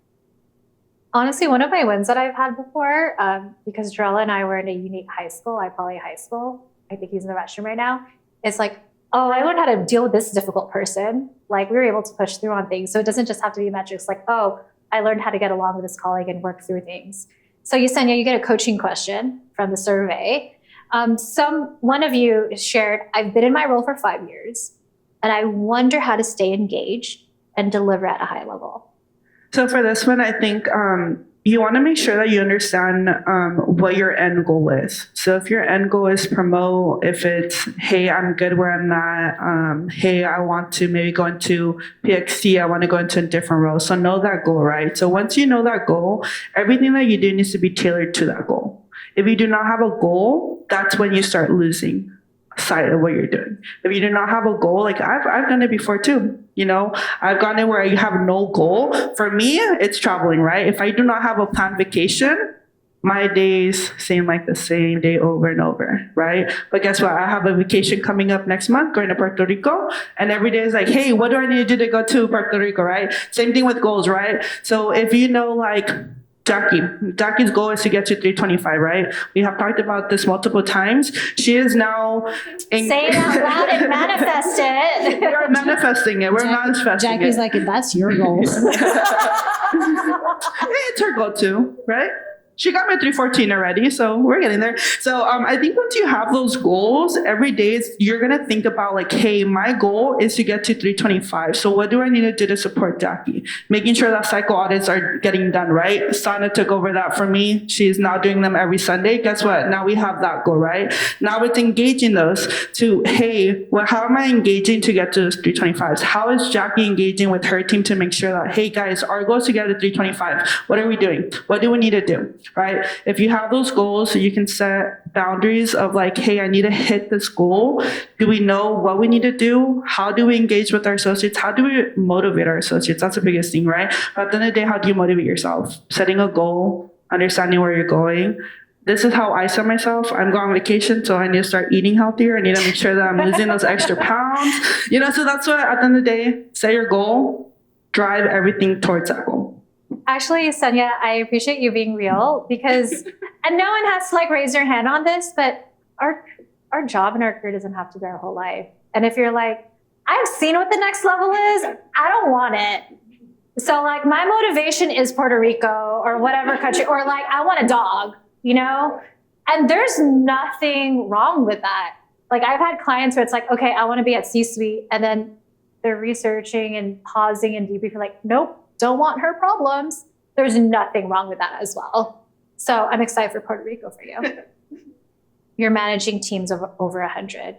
Honestly, one of my wins that I've had before, because Jarella and I were in a unique high school, Poly High School, I think he's in the restroom right now, it's like, oh, I learned how to deal with this difficult person. Like we were able to push through on things. So it doesn't just have to be metrics like, oh, I learned how to get along with this colleague and work through things. So Yesenia, you get a coaching question from the survey. One of you shared, I've been in my role for 5 years and I wonder how to stay engaged and deliver at a high level. So for this one, I think you want to make sure that you understand what your end goal is. So if your end goal is promote, if it's, hey, I'm good where I'm at, hey, I want to maybe go into PXC, I want to go into a different role. So know that goal, right? So once you know that goal, everything that you do needs to be tailored to that goal. If you do not have a goal, that's when you start losing sight of what you're doing. If you do not have a goal, like I've done it before too. You know, I've gone in where I have no goal. For me, it's traveling, right? If I do not have a planned vacation, my days seem like the same day over and over, right? But guess what? I have a vacation coming up next month, going to Puerto Rico, and every day is like, hey, what do I need to do to go to Puerto Rico, right? Same thing with goals, right? So if you know, like, Jackie's goal is to get to 325, right? We have talked about this multiple times. She is now... Say it out loud and manifest it. We're manifesting it. We're manifesting Jackie's it. like, that's your goal. It's her goal too, right? She got my 314 already, so we're getting there. So I think once you have those goals, every day you're going to think about like, hey, my goal is to get to 325. So what do I need to do to support Jackie? Making sure that cycle audits are getting done, right? Sana took over that for me. She's now doing them every Sunday. Guess what? Now we have that goal, right? Now it's engaging those to, hey, well, how am I engaging to get to those 325s? How is Jackie engaging with her team to make sure that, hey, guys, our goal is to get to 325. What are we doing? What do we need to do? right? If you have those goals, so you can set boundaries of like, hey, I need to hit this goal. Do we know what we need to do? How do we engage with our associates? How do we motivate our associates? That's the biggest thing, right? But at the end of the day, how do you motivate yourself? Setting a goal, understanding where you're going. This is how I set myself. I'm going on vacation, so I need to start eating healthier. I need to make sure that I'm losing those extra pounds. So that's what, at the end of the day, set your goal, drive everything towards that goal. Actually, Sonia, I appreciate you being real because, and no one has to like raise their hand on this, but our job and our career doesn't have to be our whole life. And if you're like, I've seen what the next level is, I don't want it. So like my motivation is Puerto Rico or whatever country, or like I want a dog. And there's nothing wrong with that. Like I've had clients where it's like, okay, I want to be at C-suite. And then they're researching and pausing and debriefing like, nope, don't want her problems. There's nothing wrong with that as well. So I'm excited for Puerto Rico for you. You're managing teams of over 100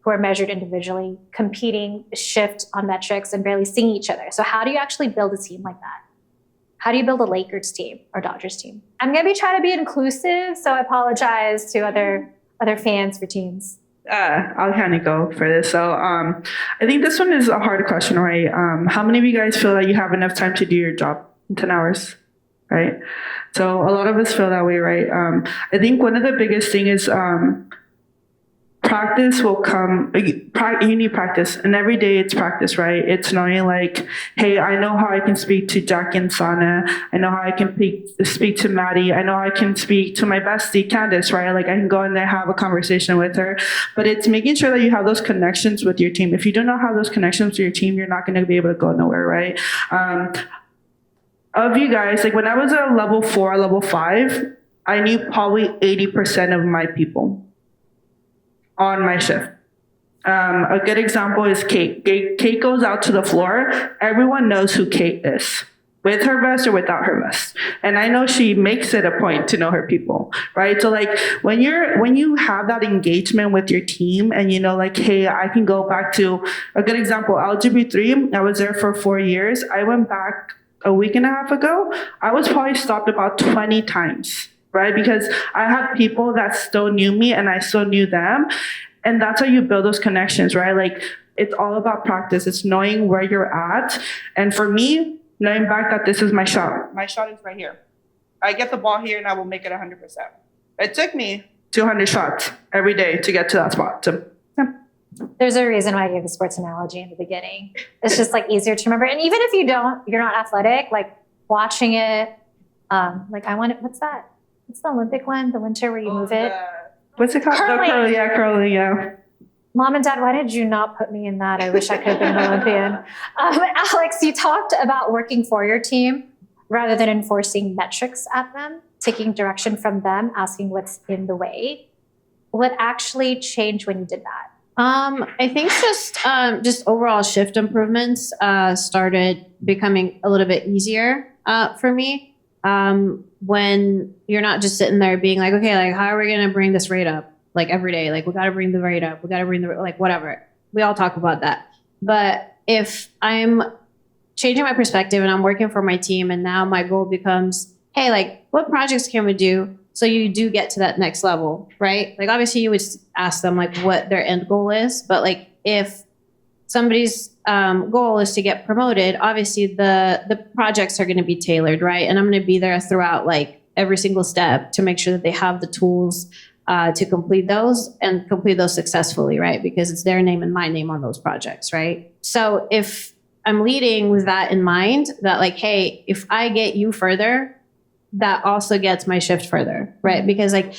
who are measured individually, competing, shift on metrics and barely seeing each other. So how do you actually build a team like that? How do you build a Lakers team or Dodgers team? I'm going to be trying to be inclusive, so I apologize to other fans for teams. I'll kind of go for this. So I think this one is a hard question, right? How many of you guys feel that you have enough time to do your job in 10 hours, right? So a lot of us feel that way, right? I think one of the biggest thing is practice will come. You need practice, and every day it's practice, right? It's knowing like, hey, I know how I can speak to Jackie and Sana. I know how I can speak to Maddie. I know I can speak to my bestie Candace, right? Like I can go in there, have a conversation with her. But it's making sure that you have those connections with your team. If you do not have those connections with your team, you're not going to be able to go nowhere, right? Of you guys, like when I was at level 4, level 5, I knew probably 80% of my people on my shift. A good example is Kate. Kate goes out to the floor. Everyone knows who Kate is, with her vest or without her vest. And I know she makes it a point to know her people, right? So like when you have that engagement with your team and like, hey, I can go back to a good example, LGB3, I was there for 4 years. I went back a week and a half ago. I was probably stopped about 20 times. Right? Because I had people that still knew me and I still knew them. And that's how you build those connections, right? Like it's all about practice. It's knowing where you're at. And for me, knowing back that this is my shot. My shot is right here. I get the ball here and I will make it 100%. It took me 200 shots every day to get to that spot. So, yeah. There's a reason why I gave the sports analogy in the beginning. It's just like easier to remember. And even if you're not athletic, like watching it, like I want it, what's that? What's the Olympic one? The winter where you move it? What's it called? Curling. Curling, yeah. Mom and Dad, why did you not put me in that? I wish I could have been an Olympian. Alex, you talked about working for your team rather than enforcing metrics at them, taking direction from them, asking what's in the way. What actually changed when you did that? I think just overall shift improvements started becoming a little bit easier for me. When you're not just sitting there being like, okay, like how are we going to bring this rate up? Like every day, like we got to bring the rate up. We got to bring like whatever. We all talk about that. But if I'm changing my perspective and I'm working for my team and now my goal becomes, hey, like what projects can we do so you do get to that next level, right? Like obviously you would ask them like what their end goal is, but like if somebody's goal is to get promoted, obviously the projects are going to be tailored, right? And I'm going to be there throughout like every single step to make sure that they have the tools to complete those and complete those successfully, right? Because it's their name and my name on those projects, right? So if I'm leading with that in mind, that like, hey, if I get you further, that also gets my shift further, right? Because like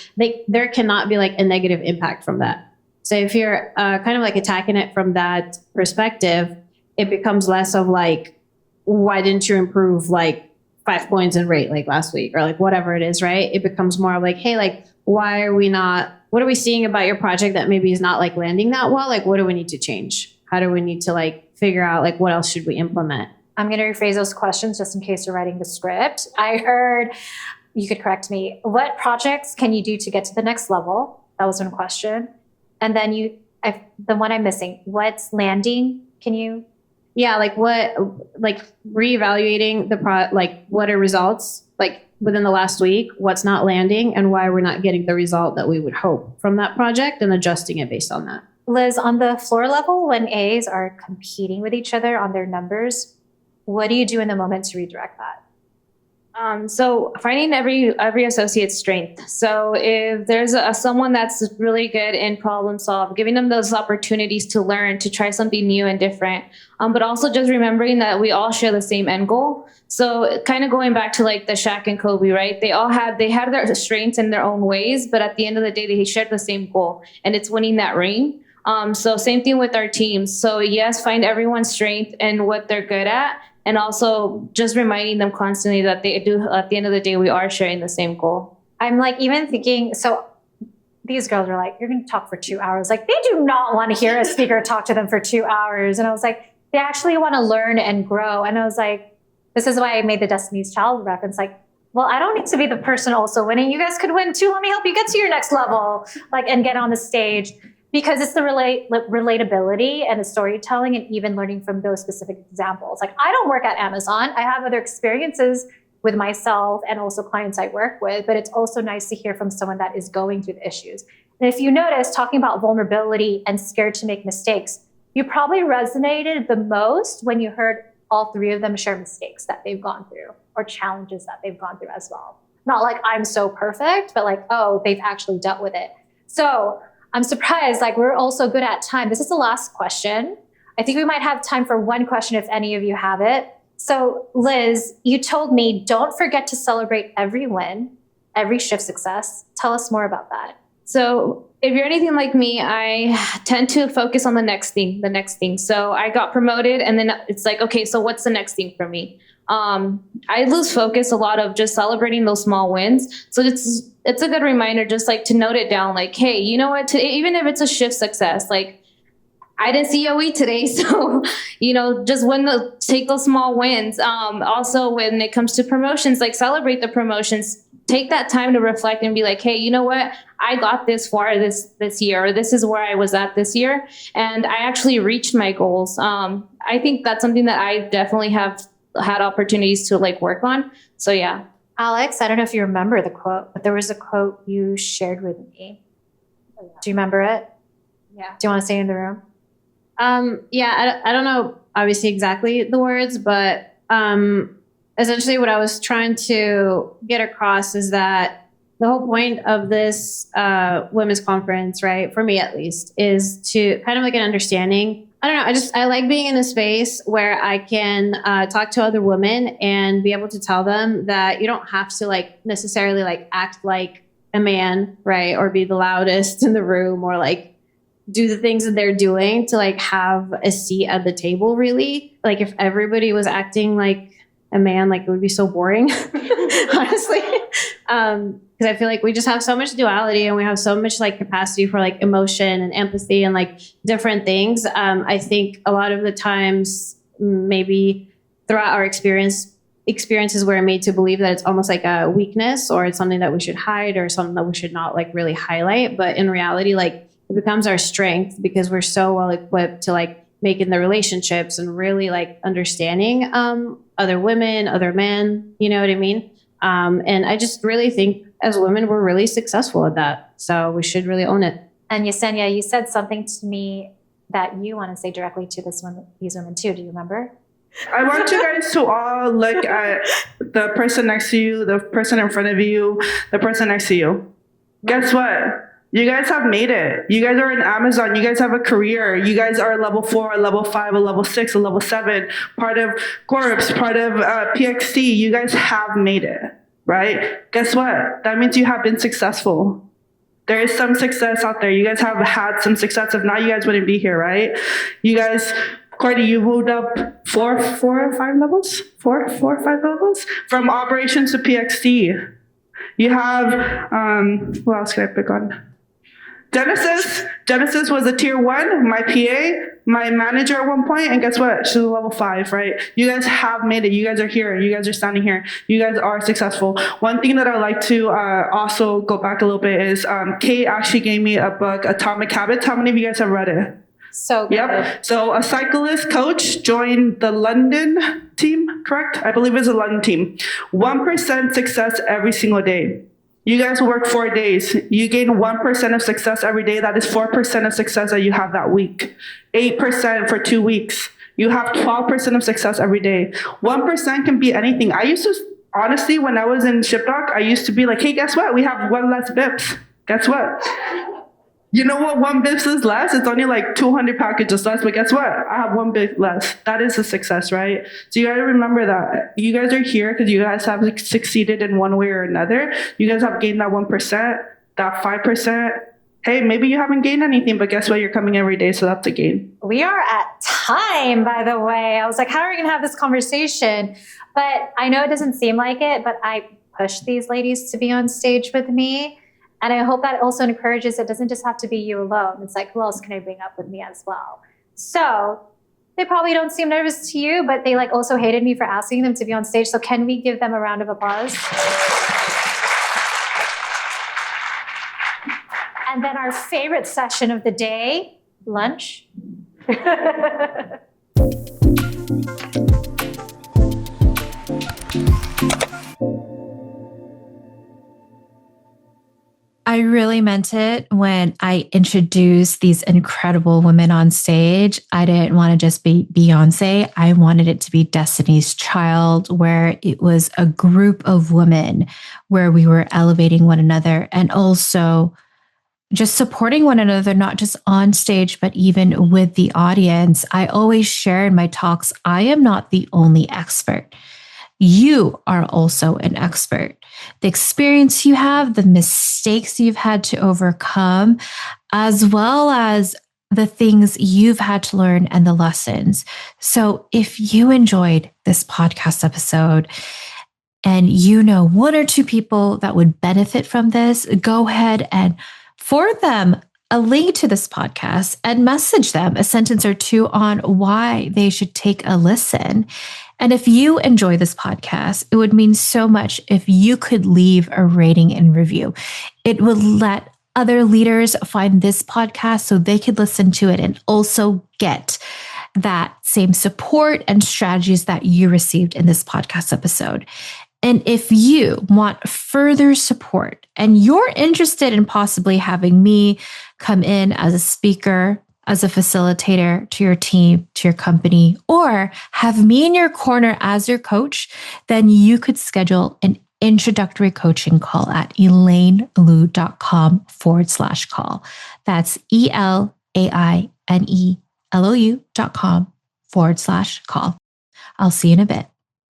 there cannot be like a negative impact from that. So if you're kind of like attacking it from that perspective, it becomes less of like, why didn't you improve like 5 points in rate like last week or like whatever it is, right? It becomes more of like, hey, like, why are we not, what are we seeing about your project that maybe is not like landing that well? Like, what do we need to change? How do we need to like figure out like what else should we implement? I'm going to rephrase those questions just in case you're writing the script. I heard, you could correct me, what projects can you do to get to the next level? That was one question. And then the one I'm missing, what's landing? Can you yeah, like reevaluating what are results like within the last week, what's not landing and why we're not getting the result that we would hope from that project and adjusting it based on that. Liz, on the floor level, when A's are competing with each other on their numbers, what do you do in the moment to redirect that? So finding every associate's strength. So if there's someone that's really good in problem solve, giving them those opportunities to learn, to try something new and different, but also just remembering that we all share the same end goal. So kind of going back to like the Shaq and Kobe, right? They had their strengths in their own ways, but at the end of the day, they shared the same goal, and it's winning that ring. So same thing with our teams. So yes, find everyone's strength and what they're good at. And also just reminding them constantly that they do, at the end of the day, we are sharing the same goal. I'm like, even thinking, so these girls are like, you're going to talk for 2 hours. Like, they do not want to hear a speaker talk to them for 2 hours. And I was like, they actually want to learn and grow. And I was like, this is why I made the Destiny's Child reference. Like, well, I don't need to be the person also winning. You guys could win too. Let me help you get to your next level, like, and get on the stage. Because it's the relatability and the storytelling and even learning from those specific examples. Like, I don't work at Amazon. I have other experiences with myself and also clients I work with, but it's also nice to hear from someone that is going through the issues. And if you notice, talking about vulnerability and scared to make mistakes, you probably resonated the most when you heard all three of them share mistakes that they've gone through or challenges that they've gone through as well. Not like I'm so perfect, but like, oh, they've actually dealt with it. So I'm surprised, like, we're also good at time. This is the last question. I think we might have time for one question if any of you have it. So Liz, you told me, don't forget to celebrate every win, every shift success. Tell us more about that. So if you're anything like me, I tend to focus on the next thing. So I got promoted and then it's like, okay, so what's the next thing for me? I lose focus a lot of just celebrating those small wins. So it's a good reminder, just like to note it down, like, hey, you know what, even if it's a shift success, like I didn't see OE today. So, just take those small wins. Also when it comes to promotions, like celebrate the promotions, take that time to reflect and be like, hey, you know what, I got this far this year, or this is where I was at this year. And I actually reached my goals. I think that's something that I definitely have had opportunities to like work on. So yeah. Alex, I don't know if you remember the quote, but there was a quote you shared with me. Do you remember it? Yeah. Do you want to say it in the room? Yeah, I don't know obviously exactly the words, but essentially what I was trying to get across is that the whole point of this women's conference, right, for me at least, is to kind of like an understanding. I don't know. I like being in a space where I can talk to other women and be able to tell them that you don't have to like necessarily like act like a man, right? Or be the loudest in the room or like do the things that they're doing to like have a seat at the table, really. Like if everybody was acting like a man, like it would be so boring, honestly. Because I feel like we just have so much duality and we have so much like capacity for like emotion and empathy and like different things. I think a lot of the times maybe throughout our experiences we're made to believe that it's almost like a weakness or it's something that we should hide or something that we should not like really highlight. But in reality, like it becomes our strength because we're so well equipped to like make in the relationships and really like understanding other women, other men, you know what I mean? And I just really think as women, we're really successful at that. So we should really own it. And Yesenia, you said something to me that you want to say directly to these women too. Do you remember? I want you guys to all look at the person next to you, the person in front of you, the person next to you. Guess what? You guys have made it. You guys are in Amazon. You guys have a career. You guys are a level 4, a level 5, a level 6, a level 7, part of Corps, part of PXC. You guys have made it, right? Guess what? That means you have been successful. There is some success out there. You guys have had some success. If not, you guys wouldn't be here, right? You guys, Courtney, you moved up four or five levels from operations to PXC. You have, what else can I pick on? Genesis was a tier 1, my PA, my manager at one point, and guess what? She's a level 5, right? You guys have made it. You guys are here. You guys are standing here. You guys are successful. One thing that I like to also go back a little bit is Kate actually gave me a book, Atomic Habits. How many of you guys have read it? So good. Yep. So a cyclist coach joined the London team, correct? I believe it's a London team. 1% success every single day. You guys work 4 days. You gain 1% of success every day. That is 4% of success that you have that week. 8% for 2 weeks. You have 12% of success every day. 1% can be anything. I used to, honestly, when I was in ShipDoc, I used to be like, hey, guess what? We have one less bips. Guess what? You know what 1 bips is less? It's only like 200 packages less, but guess what? I have 1 bip less. That is a success, right? So you got to remember that. You guys are here because you guys have succeeded in one way or another. You guys have gained that 1%, that 5%. Hey, maybe you haven't gained anything, but guess what? You're coming every day, so that's a gain. We are at time, by the way. I was like, how are we going to have this conversation? But I know it doesn't seem like it, but I pushed these ladies to be on stage with me. And I hope that also encourages, it doesn't just have to be you alone. It's like, who else can I bring up with me as well? So they probably don't seem nervous to you, but they like also hated me for asking them to be on stage. So can we give them a round of applause? And then our favorite session of the day, lunch. I really meant it when I introduced these incredible women on stage. I didn't want to just be Beyonce. I wanted it to be Destiny's Child, where it was a group of women where we were elevating one another and also just supporting one another, not just on stage, but even with the audience. I always share in my talks, I am not the only expert. You are also an expert. The experience you have, the mistakes you've had to overcome, as well as the things you've had to learn and the lessons. So if you enjoyed this podcast episode and you know 1 or 2 people that would benefit from this, go ahead and forward them a link to this podcast and message them a sentence or 2 on why they should take a listen. And if you enjoy this podcast, it would mean so much if you could leave a rating and review. It would let other leaders find this podcast so they could listen to it and also get that same support and strategies that you received in this podcast episode. And if you want further support and you're interested in possibly having me come in as a speaker, as a facilitator to your team, to your company, or have me in your corner as your coach, then you could schedule an introductory coaching call at elainelou.com/call. That's ELAINELOU.com/call. I'll see you in a bit.